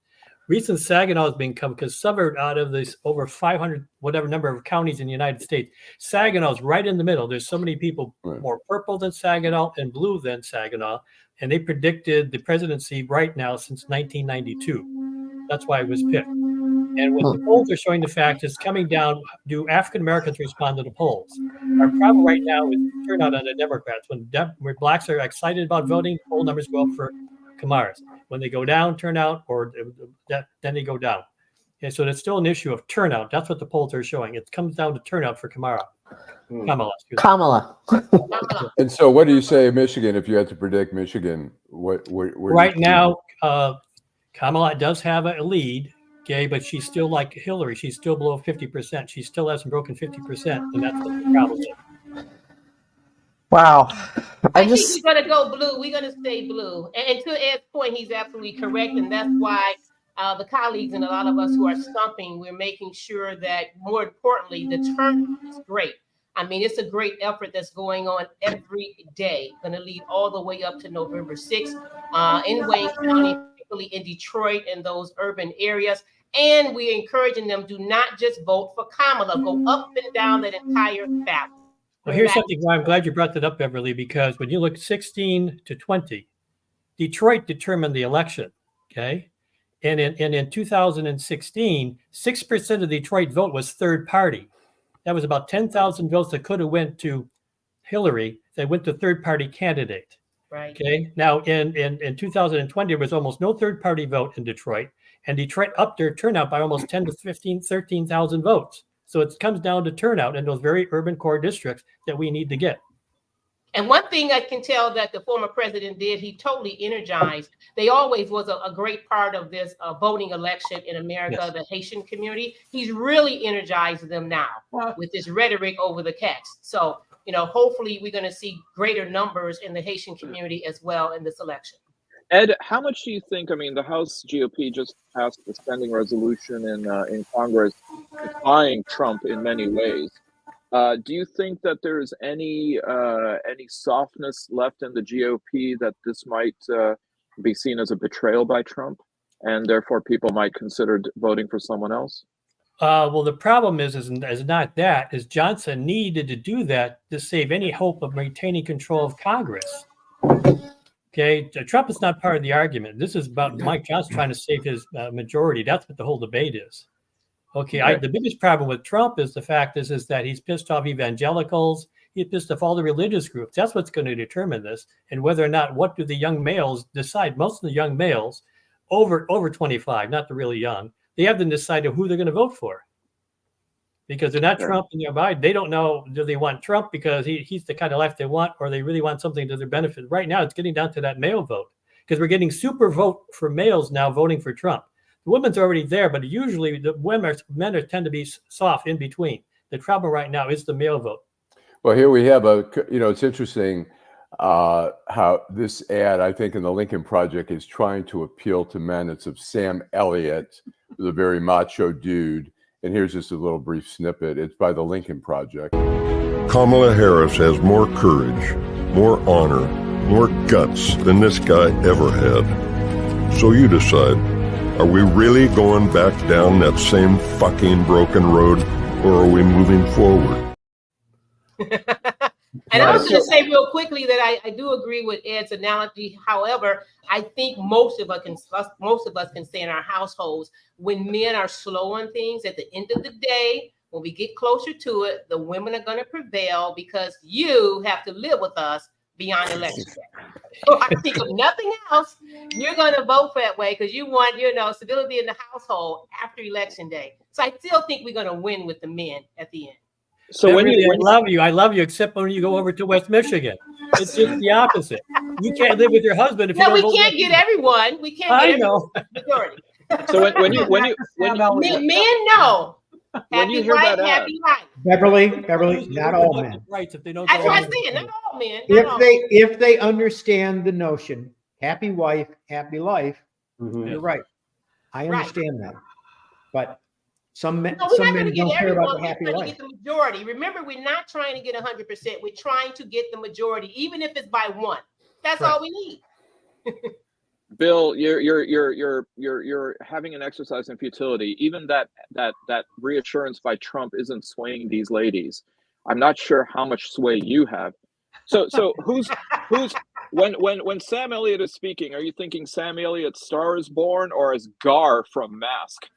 Reason Saginaw has become, because suburb out of this over 500, whatever number of counties in the United States, Saginaw is right in the middle. There's so many people more purple than Saginaw and blue than Saginaw. And they predicted the presidency right now since 1992. That's why it was picked. And what the polls are showing the fact is coming down, do African Americans respond to the polls? Our problem right now is turnout on the Democrats. When blacks are excited about voting, poll numbers go up for Kamaras. When they go down, turnout, then they go down. Okay, so there's still an issue of turnout. That's what the polls are showing. It comes down to turnout for Kamala. Kamala. And so, what do you say, Michigan? If you had to predict Michigan, where Right now, Kamala does have a lead. Okay, but she's still like Hillary. She's still below 50%. She still hasn't broken 50%, and that's what the problem is. Wow. I think we're going to go blue. We're going to stay blue. And to Ed's point, he's absolutely correct. And that's why the colleagues and a lot of us who are stumping, we're making sure that, more importantly, the turnout is great. I mean, it's a great effort that's going on every day, going to lead all the way up to November 6th in Wayne County, particularly in Detroit and those urban areas. And we're encouraging them, do not just vote for Kamala, go up and down that entire ballot. Well, here's something why I'm glad you brought that up, Beverly, because when you look 16 to 20, Detroit determined the election, okay? And in 2016, 6% of the Detroit vote was third party. That was about 10,000 votes that could have went to Hillary that went to third party candidate. Right. Okay. Now in 2020, there was almost no third party vote in Detroit, and Detroit upped their turnout by almost 10 to 15, 13,000 votes. So it comes down to turnout in those very urban core districts that we need to get. And one thing I can tell that the former president did, he totally energized. They always was a great part of this voting election in America, Yes. the Haitian community. He's really energized them now with this rhetoric over the text. So hopefully we're going to see greater numbers in the Haitian community as well in this election. Ed, how much do you think? I mean, the House GOP just passed a spending resolution in Congress defying Trump in many ways. Do you think that there's any softness left in the GOP that this might be seen as a betrayal by Trump, and therefore people might consider voting for someone else? Well, the problem is not that. Is Johnson needed to do that to save any hope of maintaining control of Congress. Okay, Trump is not part of the argument. This is about Mike Johnson trying to save his majority. That's what the whole debate is. Okay, the biggest problem with Trump is the fact is that he's pissed off evangelicals. He pissed off all the religious groups. That's what's going to determine this, and whether or not what do the young males decide. Most of the young males over 25, not the really young, they have to decide who they're going to vote for, because they're not Trump and Biden. They don't know, do they want Trump because he's the kind of life they want, or they really want something to their benefit. Right now, it's getting down to that male vote, because we're getting super vote for males now voting for Trump. The women's already there, but usually the men tend to be soft in between. The trouble right now is the male vote. Well, here we have it's interesting how this ad, I think, in the Lincoln Project is trying to appeal to men. It's of Sam Elliott, the very macho dude. And here's just a little brief snippet. It's by the Lincoln Project. Kamala Harris has more courage, more honor, more guts than this guy ever had. So you decide, are we really going back down that same fucking broken road, or are we moving forward? And I was going to say real quickly that I do agree with Ed's analogy. However, I think most of us can say in our households, when men are slow on things, at the end of the day, when we get closer to it, the women are going to prevail, because you have to live with us beyond election day. So I think of nothing else, you're going to vote that way because you want, stability in the household after election day. So I still think we're going to win with the men at the end. So I love you, except when you go over to West Michigan. It's just the opposite. You can't live with your husband if you don't. No, we can't get everyone. We can't get majority. So when you men know. When you hear that ad, Beverly, not all men. Rights if they don't. That's what I'm saying. Not all men. If they understand the notion, happy wife, happy life. You're right. I understand that, but some men don't care about the happy life. We're trying to get the majority. Remember, we're not trying to get 100%. We're trying to get the majority, even if it's by one. That's all we need. Bill, you're having an exercise in futility. Even that reassurance by Trump isn't swaying these ladies. I'm not sure how much sway you have. So who's when Sam Elliott is speaking, are you thinking Sam Elliott Star is Born or as Gar from Mask?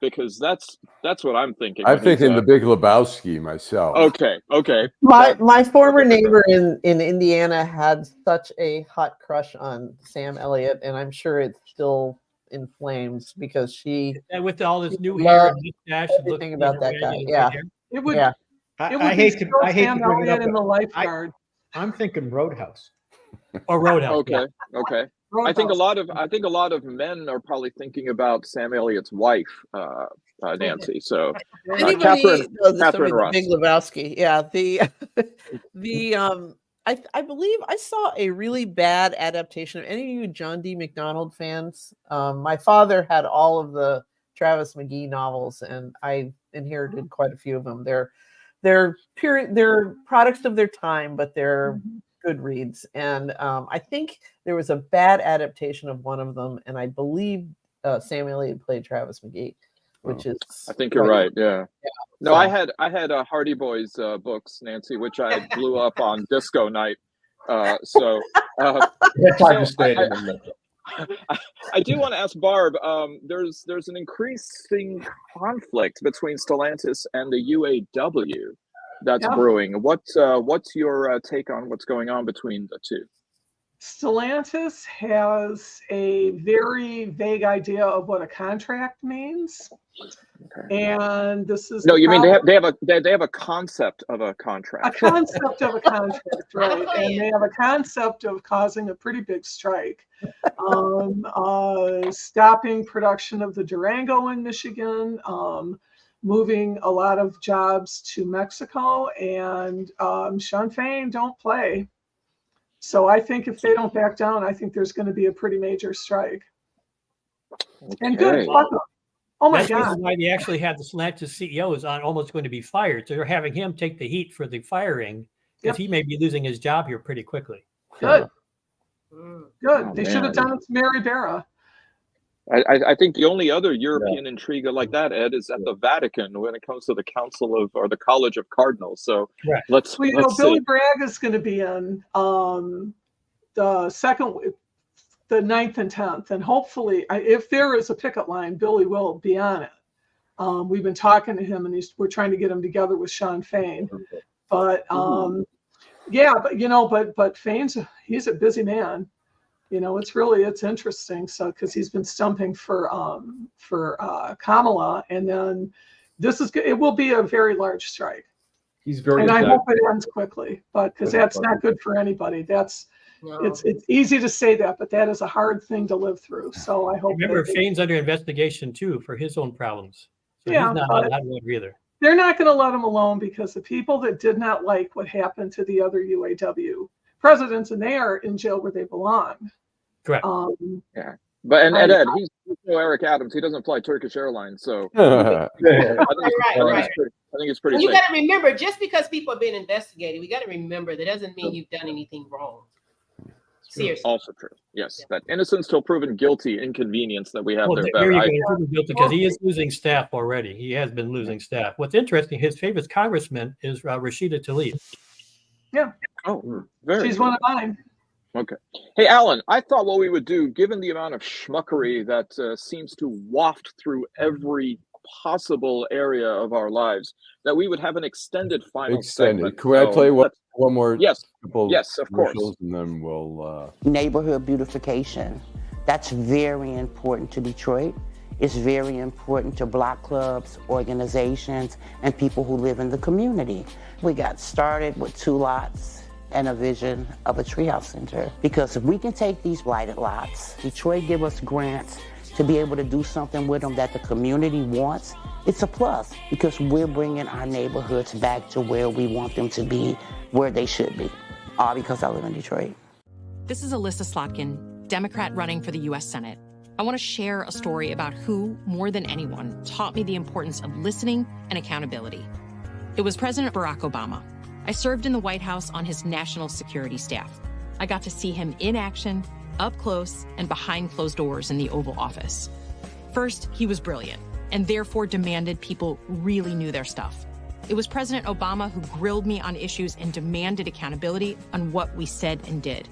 Because that's what I'm thinking. I'm thinking The Big Lebowski myself. Okay. My former neighbor in Indiana had such a hot crush on Sam Elliott, and I'm sure it's still in flames because she with all this new hair and mustache, everything about that guy. Yeah, it would. Yeah. I hate to Sam bring it up. Elliott in the lifeguard. I'm thinking Roadhouse. Or Roadhouse. Okay. Roadhouse. I think a lot of men are probably thinking about Sam Elliott's wife, Nancy. So Catherine Ross. Big Lebowski. Yeah. I believe I saw a really bad adaptation of any of you John D. McDonald fans. My father had all of the Travis McGee novels, and I inherited quite a few of them. They're products of their time, but they're good reads. And I think there was a bad adaptation of one of them, and I believe Sam Elliott played Travis McGee, which is. I think you're right. Yeah. No, so, I had Hardy Boys books, Nancy, which I blew up on disco night. That's why I stayed in the middle. I do want to ask Barb. There's an increasing conflict between Stellantis and the UAW that's brewing. What's your take on what's going on between the two? Stellantis has a very vague idea of what a contract means, and this is no. You mean they have a concept of a contract? A concept of a contract, right? And they have a concept of causing a pretty big strike, stopping production of the Durango in Michigan, moving a lot of jobs to Mexico, and Sinn Féin don't play. So I think if they don't back down, I think there's going to be a pretty major strike. And good, fuck them. Oh my That's the God. reason why they actually had the Stellantis CEO is almost going to be fired. So they're having him take the heat for the firing because he may be losing his job here pretty quickly. Good. Good. Oh, They should have done it to Mary Barra. I think the only other European intrigue like that, Ed, is at the Vatican when it comes to the Council of or the College of Cardinals. So let's Well, let's Billy see. Bragg is going to be in the 9th and 10th, and hopefully, if there is a picket line, Billy will be on it. We've been talking to him, and we're trying to get him together with Sinn Féin. But but Fain's he's a busy man. It's interesting. So because he's been stumping for Kamala, and then it will be a very large strike. He's very. And I hope it ends quickly, but because that's not good for anybody. It's easy to say that, but that is a hard thing to live through. So I hope. Remember, Fain's under investigation too for his own problems. So Yeah, he's not but- on that either. They're not going to let him alone because the people that did not like what happened to the other UAW presidents, and they are in jail where they belong. Correct. Yeah. But Ed, he's no Eric Adams. He doesn't fly Turkish Airlines, so I think it's pretty And you safe. got to remember, just because people are being investigated, we got to remember that doesn't mean you've done anything wrong. Seriously. Also true. Yes, that innocence till proven guilty inconvenience that we have Well, there. there Bev. you go. Proven guilty because he is losing staff already. He has been losing staff. What's interesting, his favorite congressman is Rashida Tlaib. Yeah. Oh, very. She's one of mine. Okay. Hey, Alan, I thought what we would do, given the amount of schmuckery that seems to waft through every possible area of our lives, that we would have an extended final segment. Can I play So one more? Yes. Couple Yes, of course. commercials, and then we'll. Neighborhood beautification. That's very important to Detroit. It's very important to block clubs, organizations, and people who live in the community. We got started with 2 lots and a vision of a treehouse center. Because if we can take these blighted lots, Detroit give us grants to be able to do something with them that the community wants, it's a plus because we're bringing our neighborhoods back to where we want them to be, where they should be. All because I live in Detroit. This is Alyssa Slotkin, Democrat running for the U.S. Senate. I want to share a story about who, more than anyone, taught me the importance of listening and accountability. It was President Barack Obama. I served in the White House on his national security staff. I got to see him in action, up close, and behind closed doors in the Oval Office. First, he was brilliant, and therefore demanded people really knew their stuff. It was President Obama who grilled me on issues and demanded accountability on what we said and did.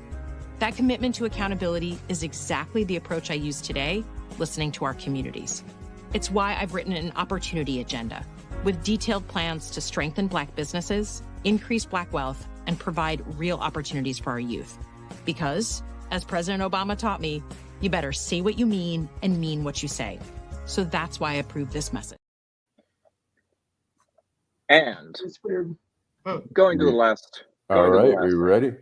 That commitment to accountability is exactly the approach I use today, listening to our communities. It's why I've written an opportunity agenda with detailed plans to strengthen Black businesses, increase Black wealth, and provide real opportunities for our youth. Because, as President Obama taught me, you better say what you mean and mean what you say. So that's why I approve this message. And It's weird. going to the last. All right, are you ready?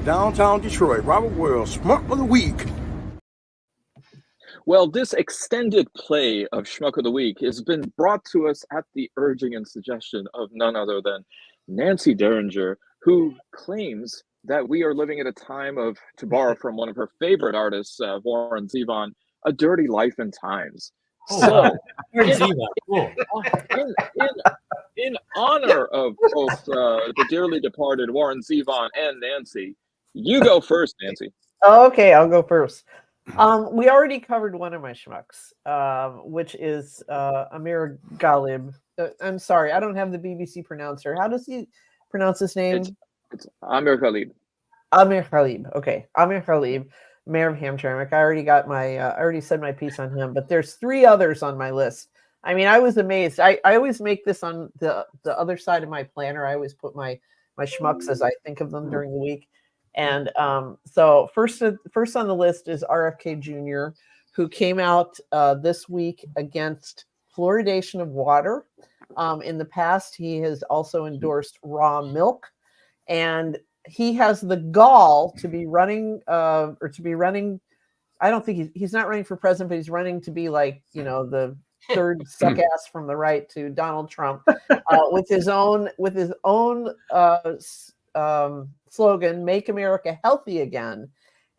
Downtown Detroit, Robert Wells, Schmuck of the Week. Well, this extended play of Schmuck of the Week has been brought to us at the urging and suggestion of none other than Nancy Derringer, who claims that we are living at a time of, to borrow from one of her favorite artists, Warren Zevon, a dirty life and times. So, in honor of both the dearly departed Warren Zevon and Nancy, you go first, Nancy. Okay, I'll go first. We already covered one of my schmucks, which is Amer Ghalib. I'm sorry, I don't have the BBC pronouncer. How does he pronounce his name? It's Amer Ghalib. Amer Ghalib. Okay, Amer Ghalib, mayor of Hamtramck. I already said my piece on him, but there's 3 others on my list. I mean, I was amazed. I always make this on the other side of my planner. I always put my schmucks as I think of them during the week. And so first on the list is RFK Jr., who came out this week against fluoridation of water. In the past, he has also endorsed raw milk, and he has the gall to be running I don't think he's not running for president, but he's running to be like, the third suck ass from the right to Donald Trump with his own slogan, "Make America Healthy Again."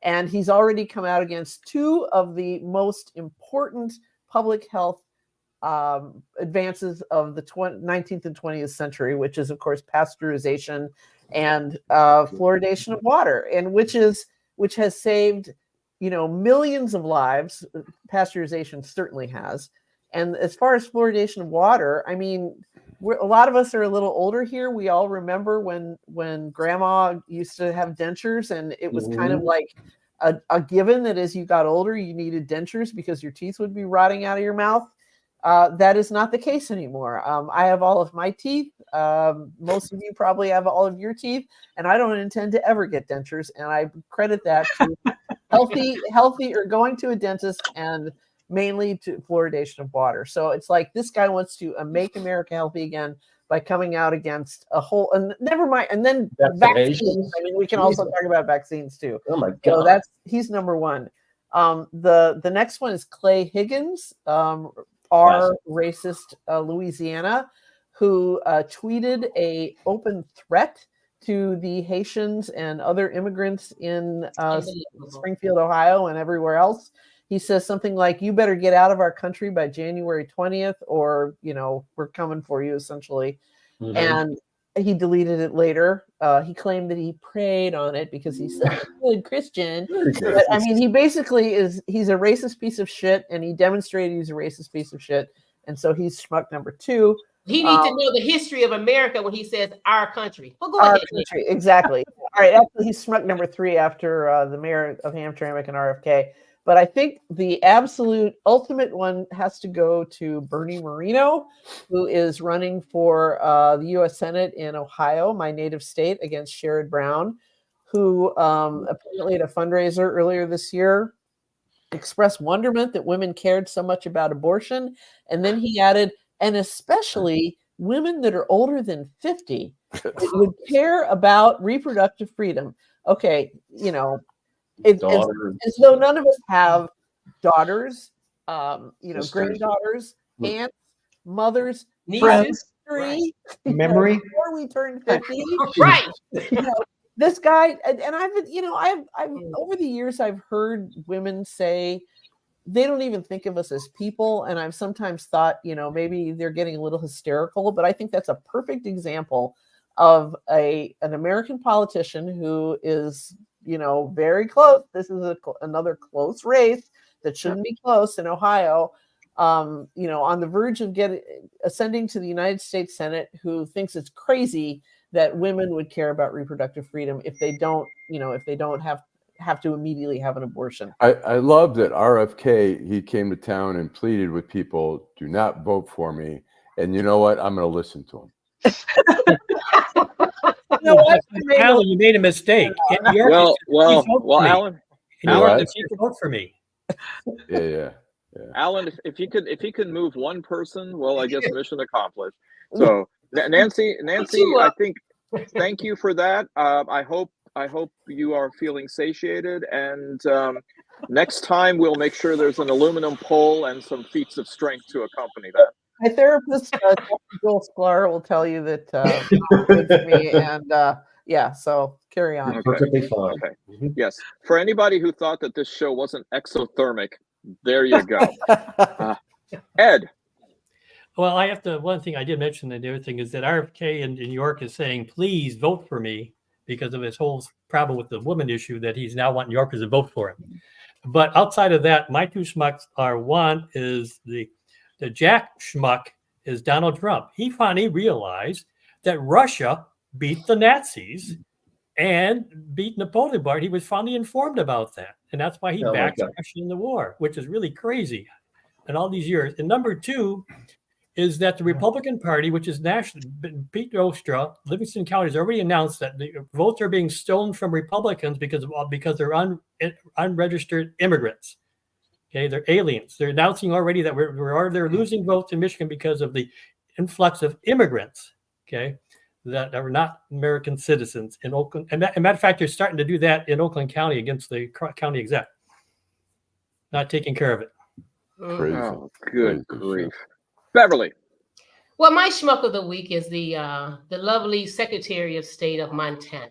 And he's already come out against two of the most important public health advances of the 19th and 20th century, which is, of course, pasteurization and fluoridation of water, and which has saved, millions of lives. Pasteurization certainly has. And as far as fluoridation of water, I mean, a lot of us are a little older here. We all remember when grandma used to have dentures, and it was kind of like a given that as you got older, you needed dentures because your teeth would be rotting out of your mouth. That is not the case anymore. I have all of my teeth. Most of you probably have all of your teeth, and I don't intend to ever get dentures. And I credit that to healthy or going to a dentist, and mainly to fluoridation of water. So it's like this guy wants to make America healthy again by coming out against a whole, and never mind. And then vaccines. I mean, we can also talk about vaccines too. Oh my God. So he's number one. The next one is Clay Higgins, racist Louisiana, who tweeted a open threat to the Haitians and other immigrants in Springfield, Ohio, and everywhere else. He says something like, "You better get out of our country by January 20th, or we're coming for you," essentially. Mm-hmm. And he deleted it later. He claimed that he prayed on it because he's such a good Christian. But, I mean, he's a racist piece of shit, and he demonstrated he's a racist piece of shit. And so he's schmuck number 2. He needs to know the history of America when he says our country. Well, go ahead. Country, exactly. All right, actually, he's schmuck number 3 after the mayor of Hamtramck and RFK. But I think the absolute ultimate one has to go to Bernie Moreno, who is running for the U.S. Senate in Ohio, my native state, against Sherrod Brown, who apparently at a fundraiser earlier this year expressed wonderment that women cared so much about abortion. And then he added, and especially women that are older than 50 would care about reproductive freedom. Okay, as though none of us have daughters, granddaughters, aunts, mothers, nieces, memory before we turn 50. Right. This guy, and I've over the years I've heard women say they don't even think of us as people, and I've sometimes thought, maybe they're getting a little hysterical, but I think that's a perfect example of an American politician who is very close. This is another close race that shouldn't be close in Ohio. On the verge of ascending to the United States Senate, who thinks it's crazy that women would care about reproductive freedom if they don't have to immediately have an abortion. I love that RFK, he came to town and pleaded with people, do not vote for me. And you know what? I'm going to listen to him. Alan, you made a mistake. Well, Alan, if you could vote for me. Yeah. Alan, if he could move one person, well, I guess mission accomplished. So Nancy, I think, thank you for that. I hope you are feeling satiated, and next time we'll make sure there's an aluminum pole and some feats of strength to accompany that. My therapist, Dr. Joel Sklar, will tell you that it's me, and so carry on. Okay. Perfectly fine. Okay. Yes. For anybody who thought that this show wasn't exothermic, there you go. Ed. Well, one thing I did mention, and the other thing is that RFK in New York is saying, please vote for me, because of his whole problem with the woman issue, that he's now wanting New Yorkers to vote for him. But outside of that, my 2 schmucks are, one is the Jack Schmuck is Donald Trump. He finally realized that Russia beat the Nazis and beat Napoleon Bonaparte. He was finally informed about that. And that's why he backed Russia in the war, which is really crazy in all these years. And number 2 is that the Republican Party, which is national, Pete Ostra, Livingston County, has already announced that the votes are being stolen from Republicans because they're unregistered immigrants. Okay, they're aliens. They're announcing already that they're losing votes in Michigan because of the influx of immigrants. Okay, that are not American citizens in Oakland. And matter of fact, they're starting to do that in Oakland County against the county exec, not taking care of it. Crazy. Oh, good Crazy grief. shit. Beverly. Well, my schmuck of the week is the lovely Secretary of State of Montana,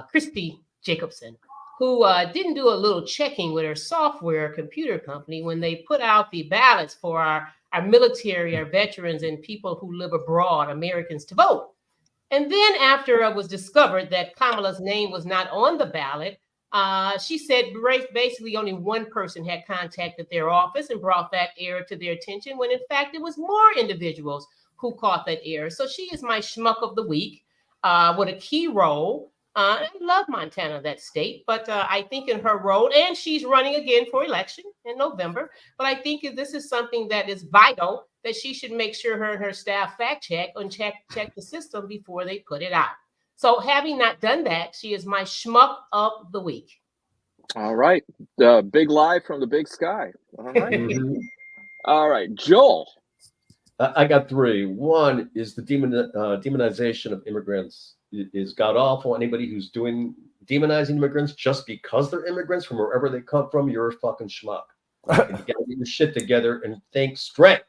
Christy Jacobson, who didn't do a little checking with her software computer company when they put out the ballots for our military, our veterans, and people who live abroad, Americans, to vote. And then after it was discovered that Kamala's name was not on the ballot, she said basically only one person had contacted their office and brought that error to their attention, when in fact it was more individuals who caught that error. So she is my schmuck of the week with a key role. I love Montana, that state, but I think in her role, and she's running again for election in November, but I think this is something that is vital, that she should make sure her and her staff fact check and check the system before they put it out. So having not done that, she is my schmuck of the week. All right. The big lie from the big sky. All right. All right. Joel. I got three. One is the demonization of immigrants is god awful. Anybody who's demonizing immigrants just because they're immigrants from wherever they come from, you're a fucking schmuck. And you gotta get your shit together and think straight.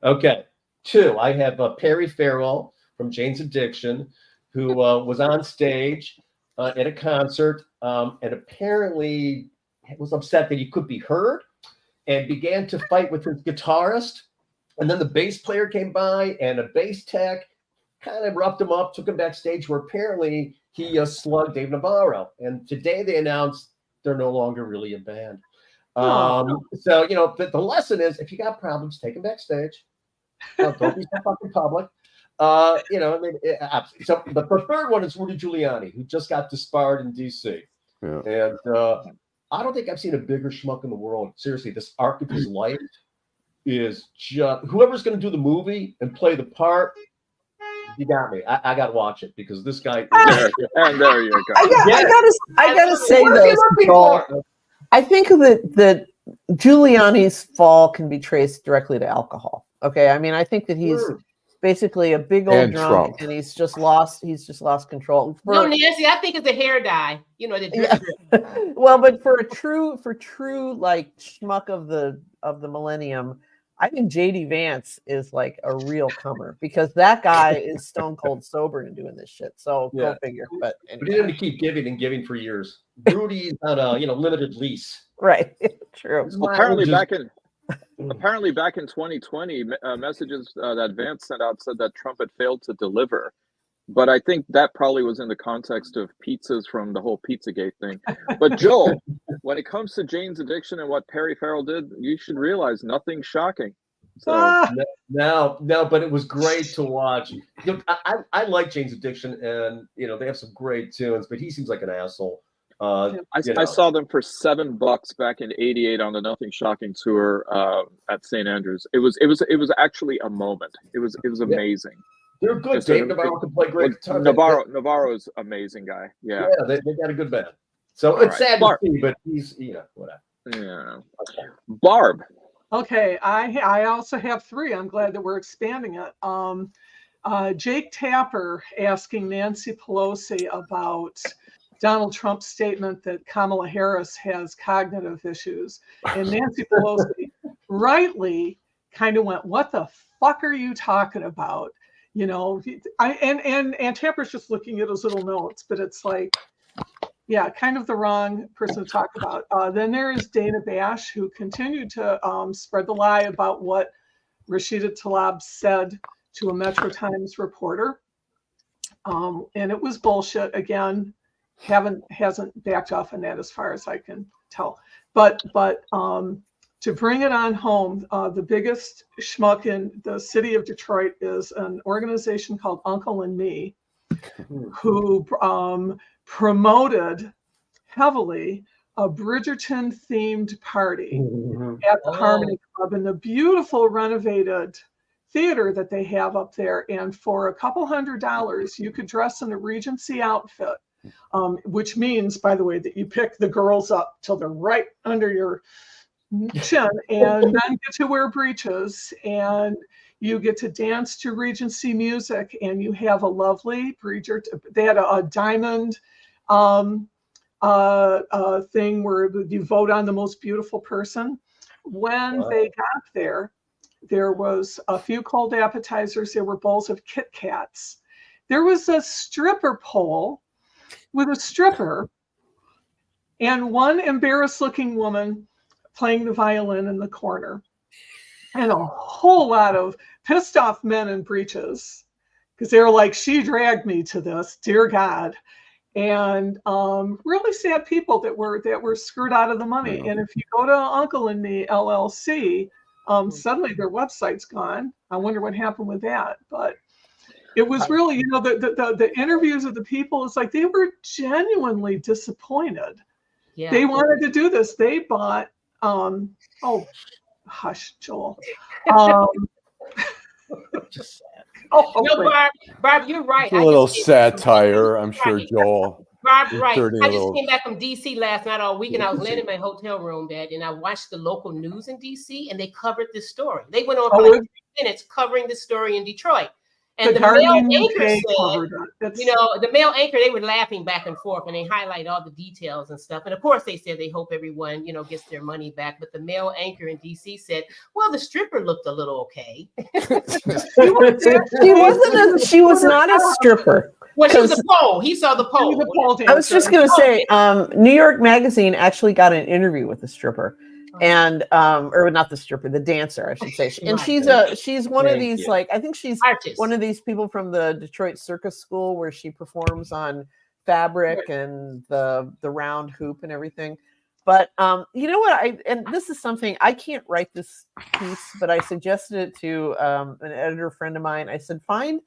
Okay. Two, I have Perry Farrell from Jane's Addiction, who was on stage at a concert and apparently was upset that he could be heard and began to fight with his guitarist. And then the bass player came by and a bass tech kind of roughed him up, took him backstage, where apparently he slugged Dave Navarro. And today they announced they're no longer really a band. So, the lesson is, if you got problems, take them backstage. Don't be so fucking public. So the third one is Rudy Giuliani, who just got disbarred in DC. Yeah. And I don't think I've seen a bigger schmuck in the world. Seriously, this arc of his life is just, whoever's going to do the movie and play the part, you got me. I got to watch it, because this guy. And there you go. I gotta say this, Joel. I think that Giuliani's fall can be traced directly to alcohol. Okay, I mean, I think that he's basically a big old drunk, and he's just lost control. No, Nancy, I think it's a hair dye. Well, but for true like schmuck of the millennium, I think JD Vance is like a real comer, because that guy is stone cold sober and doing this shit. So go figure. But anyway. But he didn't keep giving for years. Rudy's on a limited lease. Right. True. Apparently back in 2020, messages that Vance sent out said that Trump had failed to deliver. But I think that probably was in the context of pizzas from the whole Pizzagate thing. But Joel, when it comes to Jane's Addiction and what Perry Farrell did, you should realize nothing shocking. So No, but it was great to watch. I like Jane's Addiction, and they have some great tunes, but he seems like an asshole. I saw them for $7 back in '88 on the Nothing Shocking tour at St. Andrews. It was actually a moment. It was amazing. They're good. Dave Navarro can play great guitar. Navarro's amazing guy. Yeah, they got a good band. So it's sad to see, but he's whatever. Yeah. Barb. Okay, I also have three. I'm glad that we're expanding it. Jake Tapper asking Nancy Pelosi about Donald Trump's statement that Kamala Harris has cognitive issues, and Nancy Pelosi rightly kind of went, "What the fuck are you talking about?" And Tapper's just looking at his little notes, but it's like, yeah, kind of the wrong person to talk about. Then there is Dana Bash, who continued to spread the lie about what Rashida Tlaib said to a Metro Times reporter, and it was bullshit. Again, hasn't backed off on that as far as I can tell. But to bring it on home, the biggest schmuck in the city of Detroit is an organization called Uncle and Me, who promoted heavily a Bridgerton-themed party at the Harmony Club in the beautiful renovated theater that they have up there. And for a couple $100, you could dress in a Regency outfit, which means, by the way, that you pick the girls up till they're right under your chin, and then get to wear breeches, and you get to dance to Regency music, and you have a lovely Bridgerton. They had a diamond thing where you vote on the most beautiful person. when they got there, there was a few cold appetizers. There were bowls of Kit Kats. There was a stripper pole with a stripper and one embarrassed-looking woman playing the violin in the corner, and a whole lot of pissed-off men in breeches, because they were like, she dragged me to this, dear God. And really sad people that were screwed out of the money. And if you go to Uncle and Me LLC, suddenly their website's gone. I wonder what happened with that. But it was really, the interviews of the people, it's like they were genuinely disappointed. Yeah. They wanted to do this. They bought, oh, hush, Joel. Just no, Barb, you're right. It's a little satire, I'm sure, Joel. Barb's right. I just came back from D.C. last night all week, and I was laying in my hotel room bed, and I watched the local news in D.C., and they covered this story. They went on for like 3 minutes covering the story in Detroit. And the male anchor said, the male anchor, they were laughing back and forth, and they highlight all the details and stuff. And of course, they said they hope everyone, gets their money back. But the male anchor in DC said, well, the stripper looked a little okay. She was not a stripper. Well, she was a pole. He saw the pole. I was just going to say, New York Magazine actually got an interview with the stripper. And or not the stripper, the dancer, I should say. And she's one of these, like, I think she's one of these people from the Detroit Circus School where she performs on fabric and the round hoop and everything. But you know what? And this is something I can't write this piece, but I suggested it to an editor friend of mine. I said, find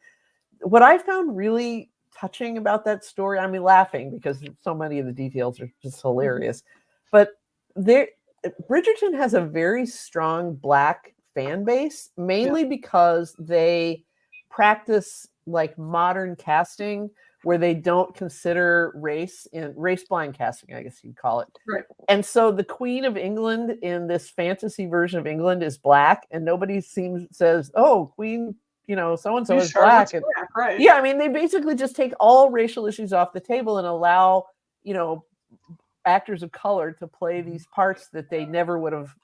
what I found really touching about that story. I mean, laughing because so many of the details are just hilarious. But Bridgerton has a very strong Black fan base, mainly because they practice like modern casting where they don't consider race in race-blind casting, I guess you'd call it. Right. And so the Queen of England in this fantasy version of England is Black, and nobody says, oh, Queen, so-and-so is Black. And, right. Yeah, I mean, they basically just take all racial issues off the table and allow, actors of color to play these parts that they never would have.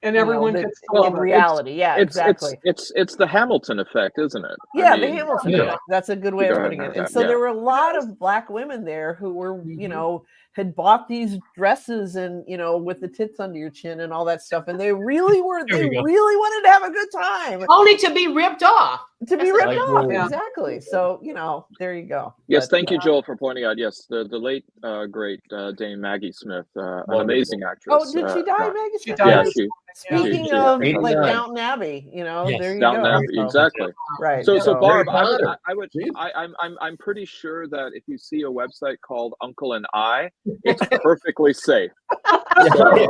And everyone gets in reality. Exactly. It's the Hamilton effect, isn't it? Yeah, the Hamilton effect. That's a good way of putting it. And so there were a lot of Black women there who were, had bought these dresses and, with the tits under your chin and all that stuff. And they really really wanted to have a good time. Only to be ripped off. Exactly. So, there you go. Yes, thank you, Joel, for pointing out. Yes, the late, great Dame Maggie Smith, an amazing actress. Oh, did she die, Maggie Smith? Yeah, Speaking of like Downton Abbey, there you Downton go. Abbey, exactly. Right. So Barb, I'm pretty sure that if you see a website called Uncle and I, it's perfectly safe. So,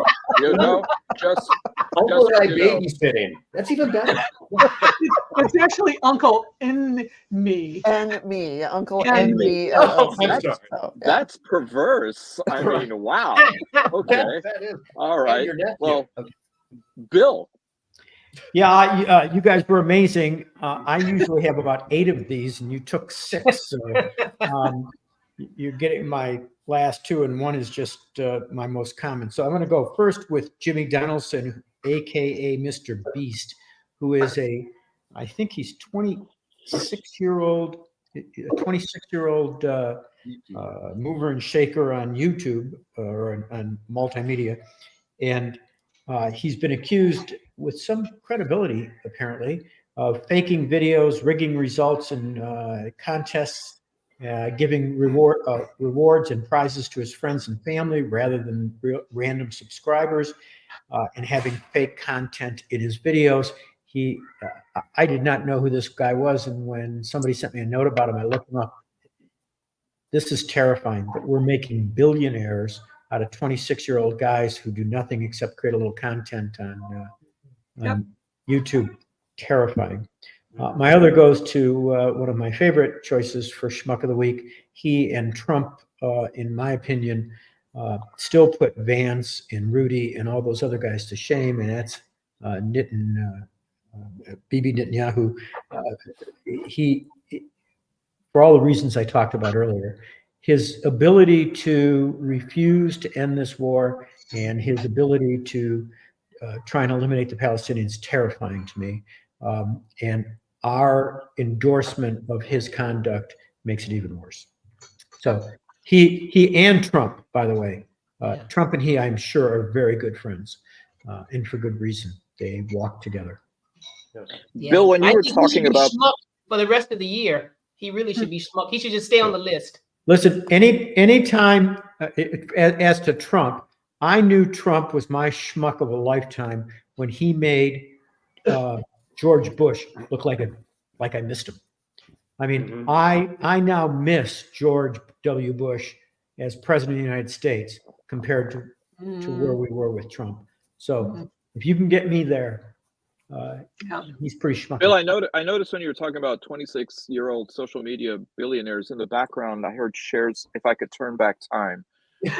just Uncle and I babysitting. That's even better. It's actually Uncle and Me. And Me, Uncle and Me. That's perverse. I mean, wow. Okay. All right. Well, Bill. Yeah, you guys were amazing. I usually have about 8 of these, and you took 6. So you're getting my last 2, and one is just my most common. So I'm going to go first with Jimmy Donaldson, aka Mr. Beast, who is I think he's 26-year-old mover and shaker on YouTube or on multimedia, and he's been accused with some credibility, apparently, of faking videos, rigging results in contests, giving rewards and prizes to his friends and family rather than random subscribers, and having fake content in his videos. I did not know who this guy was, and when somebody sent me a note about him, I looked him up. This is terrifying, that we're making billionaires out of 26-year-old guys who do nothing except create a little content on YouTube. Terrifying. My other goes to one of my favorite choices for Schmuck of the Week. He and Trump, in my opinion, still put Vance and Rudy and all those other guys to shame, and that's Bibi Netanyahu. He, for all the reasons I talked about earlier, his ability to refuse to end this war and his ability to trying to eliminate the Palestinians terrifying to me. And our endorsement of his conduct makes it even worse. So he and Trump, by the way, Trump and he, I'm sure, are very good friends, and for good reason. They walk together. Yeah. Bill, when you were think he should talking be about Schmuck for the rest of the year, he really should be Schmuck. He should just stay on the list. Listen, any time as to Trump, I knew Trump was my schmuck of a lifetime when he made George Bush look like I missed him. I mean, I now miss George W. Bush as president of the United States compared to where we were with Trump. So if you can get me there, he's pretty schmucky. Bill, I noticed when you were talking about 26-year-old social media billionaires in the background, I heard shares. If I could turn back time, is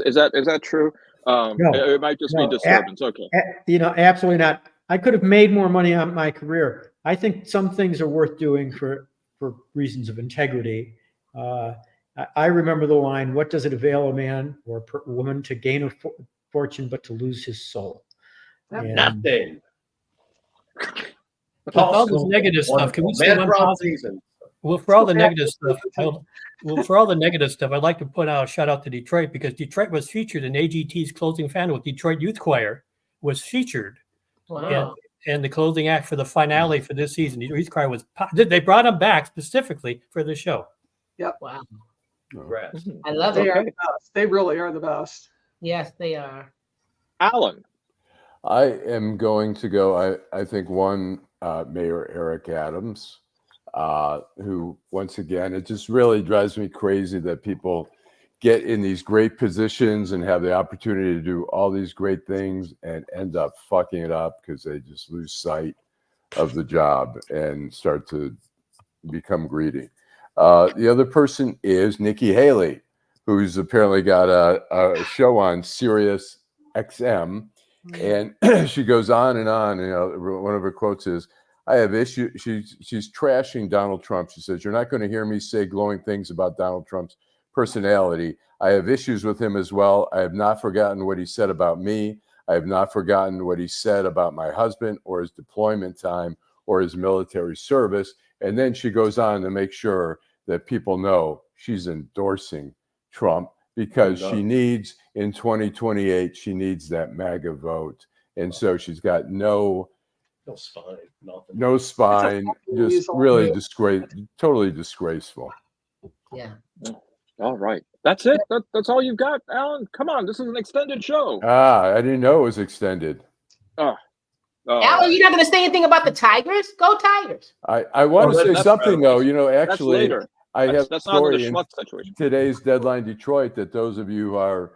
that true? No, it might just be disturbance. Okay. Absolutely not. I could have made more money on my career. I think some things are worth doing for reasons of integrity. I remember the line, "What does it avail a man or a woman to gain a fortune but to lose his soul?" Nothing. With all this negative stuff, can we say one positive? Well, for all the negative stuff, I'd like to put out a shout out to Detroit, because Detroit was featured in AGT's closing panel. Detroit Youth Choir was featured. Wow. And the closing act for the finale for this season, the Youth Choir they brought them back specifically for the show. Yep. Wow. Congrats. I love They it. are the best. They really are the best. Yes, they are. Allan. I am going to go, I think, one, Mayor Eric Adams, who, once again, it just really drives me crazy that people get in these great positions and have the opportunity to do all these great things and end up fucking it up because they just lose sight of the job and start to become greedy. The other person is Nikki Haley, who's apparently got a show on Sirius XM, and she goes on and on. One of her quotes is, "I have issues." She's trashing Donald Trump. She says, "You're not going to hear me say glowing things about Donald Trump's personality. I have issues with him as well. I have not forgotten what he said about me. I have not forgotten what he said about my husband or his deployment time or his military service." And then she goes on to make sure that people know she's endorsing Trump because she needs, in 2028, she needs that MAGA vote. And so she's got no spine, nothing. No spine, just really totally disgraceful. Yeah. All right. That's it. That's all you've got, Allan? Come on. This is an extended show. I didn't know it was extended. Allan, you're not going to say anything about the Tigers? Go Tigers. I want to say something, though. Actually, I have a story in today's Deadline Detroit that those of you who are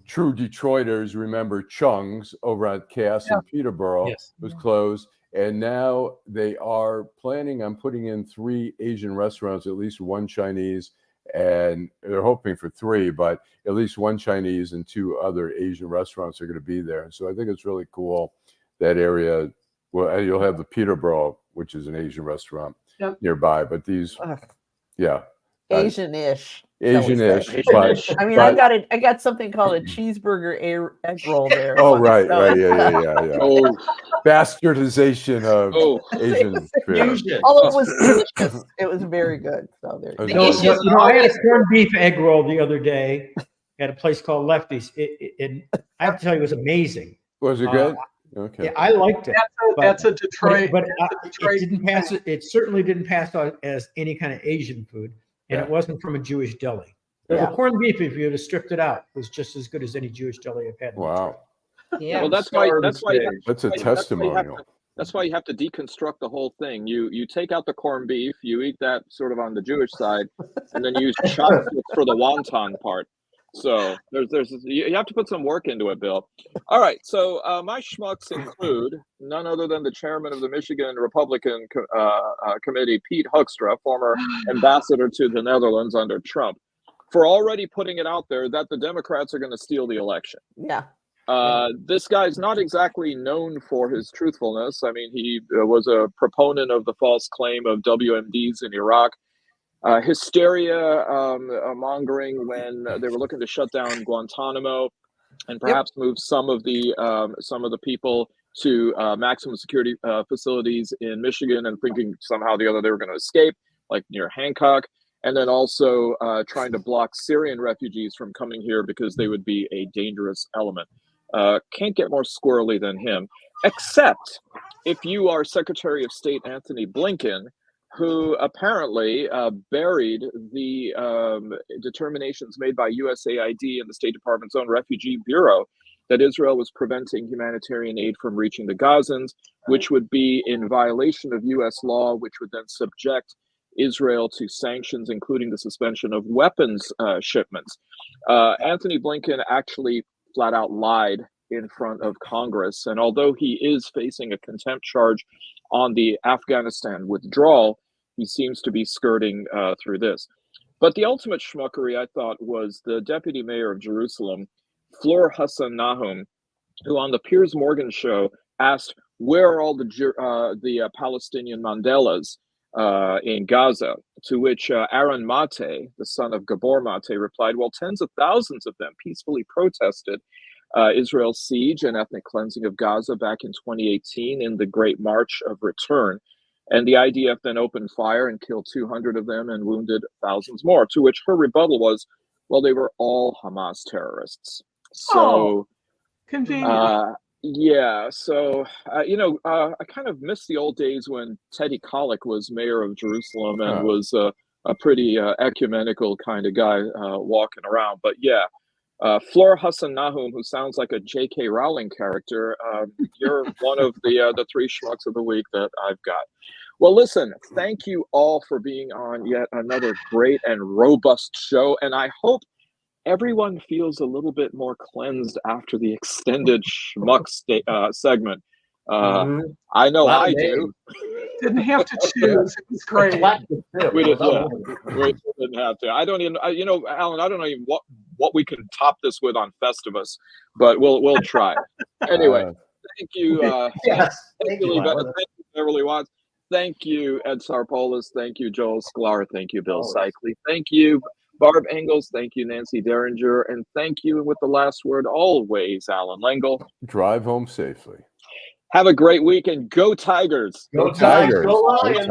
true Detroiters remember Chung's over at Cass in Peterborough was closed. And now they are planning on putting in 3 Asian restaurants, at least 1 Chinese, and they're hoping for 3, but at least 1 Chinese and 2 other Asian restaurants are going to be there. So I think it's really cool, that area. Well, you'll have the Peterborough, which is an Asian restaurant nearby, but these, Asian-ish. Asian-ish. I mean, I got something called a cheeseburger egg roll there. Oh, right. Yeah. Oh, bastardization of Asian food. Although it was delicious. It was very good. So there you go. I had a corned beef egg roll the other day at a place called Lefty's. I have to tell you, it was amazing. Was it good? Okay. Yeah, I liked it. That's a Detroit. But it didn't pass. It certainly didn't pass out as any kind of Asian food, and it wasn't from a Jewish deli. The corned beef, if you had stripped it out, was just as good as any Jewish deli I've had. Wow. Yeah. Well, that's why. That's a testimonial. That's why you have to deconstruct the whole thing. You take out the corned beef, you eat that sort of on the Jewish side, and then you use chopsticks for the wonton part. So you have to put some work into it, Bill. All right. So my schmucks include none other than the chairman of the Michigan Republican Committee, Pete Hoekstra, former ambassador to the Netherlands under Trump, for already putting it out there that the Democrats are going to steal the election. Yeah. This guy's not exactly known for his truthfulness. I mean, he was a proponent of the false claim of WMDs in Iraq. Hysteria mongering when they were looking to shut down Guantanamo. and perhaps move some of the people to maximum security facilities in Michigan, and thinking somehow the other they were going to escape, like near Hancock, and then also trying to block Syrian refugees from coming here because they would be a dangerous element. Can't get more squirrely than him, except if you are Secretary of State Anthony Blinken, who apparently buried the determinations made by USAID and the State Department's own Refugee Bureau that Israel was preventing humanitarian aid from reaching the Gazans, which would be in violation of U.S. law, which would then subject Israel to sanctions, including the suspension of weapons shipments. Anthony Blinken actually flat out lied in front of Congress. And although he is facing a contempt charge on the Afghanistan withdrawal, he seems to be skirting through this. But the ultimate schmuckery, I thought, was the deputy mayor of Jerusalem, Fleur Hassan Nahum, who on the Piers Morgan show asked, where are all the Palestinian Mandelas in Gaza? To which Aaron Mate, the son of Gabor Mate, replied, well, tens of thousands of them peacefully protested Israel's siege and ethnic cleansing of Gaza back in 2018 in the Great March of Return. And the IDF then opened fire and killed 200 of them and wounded thousands more, to which her rebuttal was, well, they were all Hamas terrorists. So, convenient. Yeah, so, I kind of miss the old days when Teddy Kollek was mayor of Jerusalem and was a pretty ecumenical kind of guy walking around. But yeah, Fleur Hassan Nahum, who sounds like a J.K. Rowling character, you're one of the three schmucks of the week that I've got. Well, listen, thank you all for being on yet another great and robust show. And I hope everyone feels a little bit more cleansed after the extended schmuck segment. I know I do. Didn't have to choose. It was great. We didn't have to. I don't even, Alan, I don't know even what we can top this with on Festivus, but we'll try. Anyway, thank you. Thank you, Beverly Watts. Thank you, Ed Sarpolus. Thank you, Joel Sklar. Thank you, Bill Seikaly. Thank you, Barb Ingalls. Thank you, Nancy Derringer. And thank you, and with the last word always, Allan Lengel. Drive home safely. Have a great week and go Tigers. Go Tigers. Go Tigers.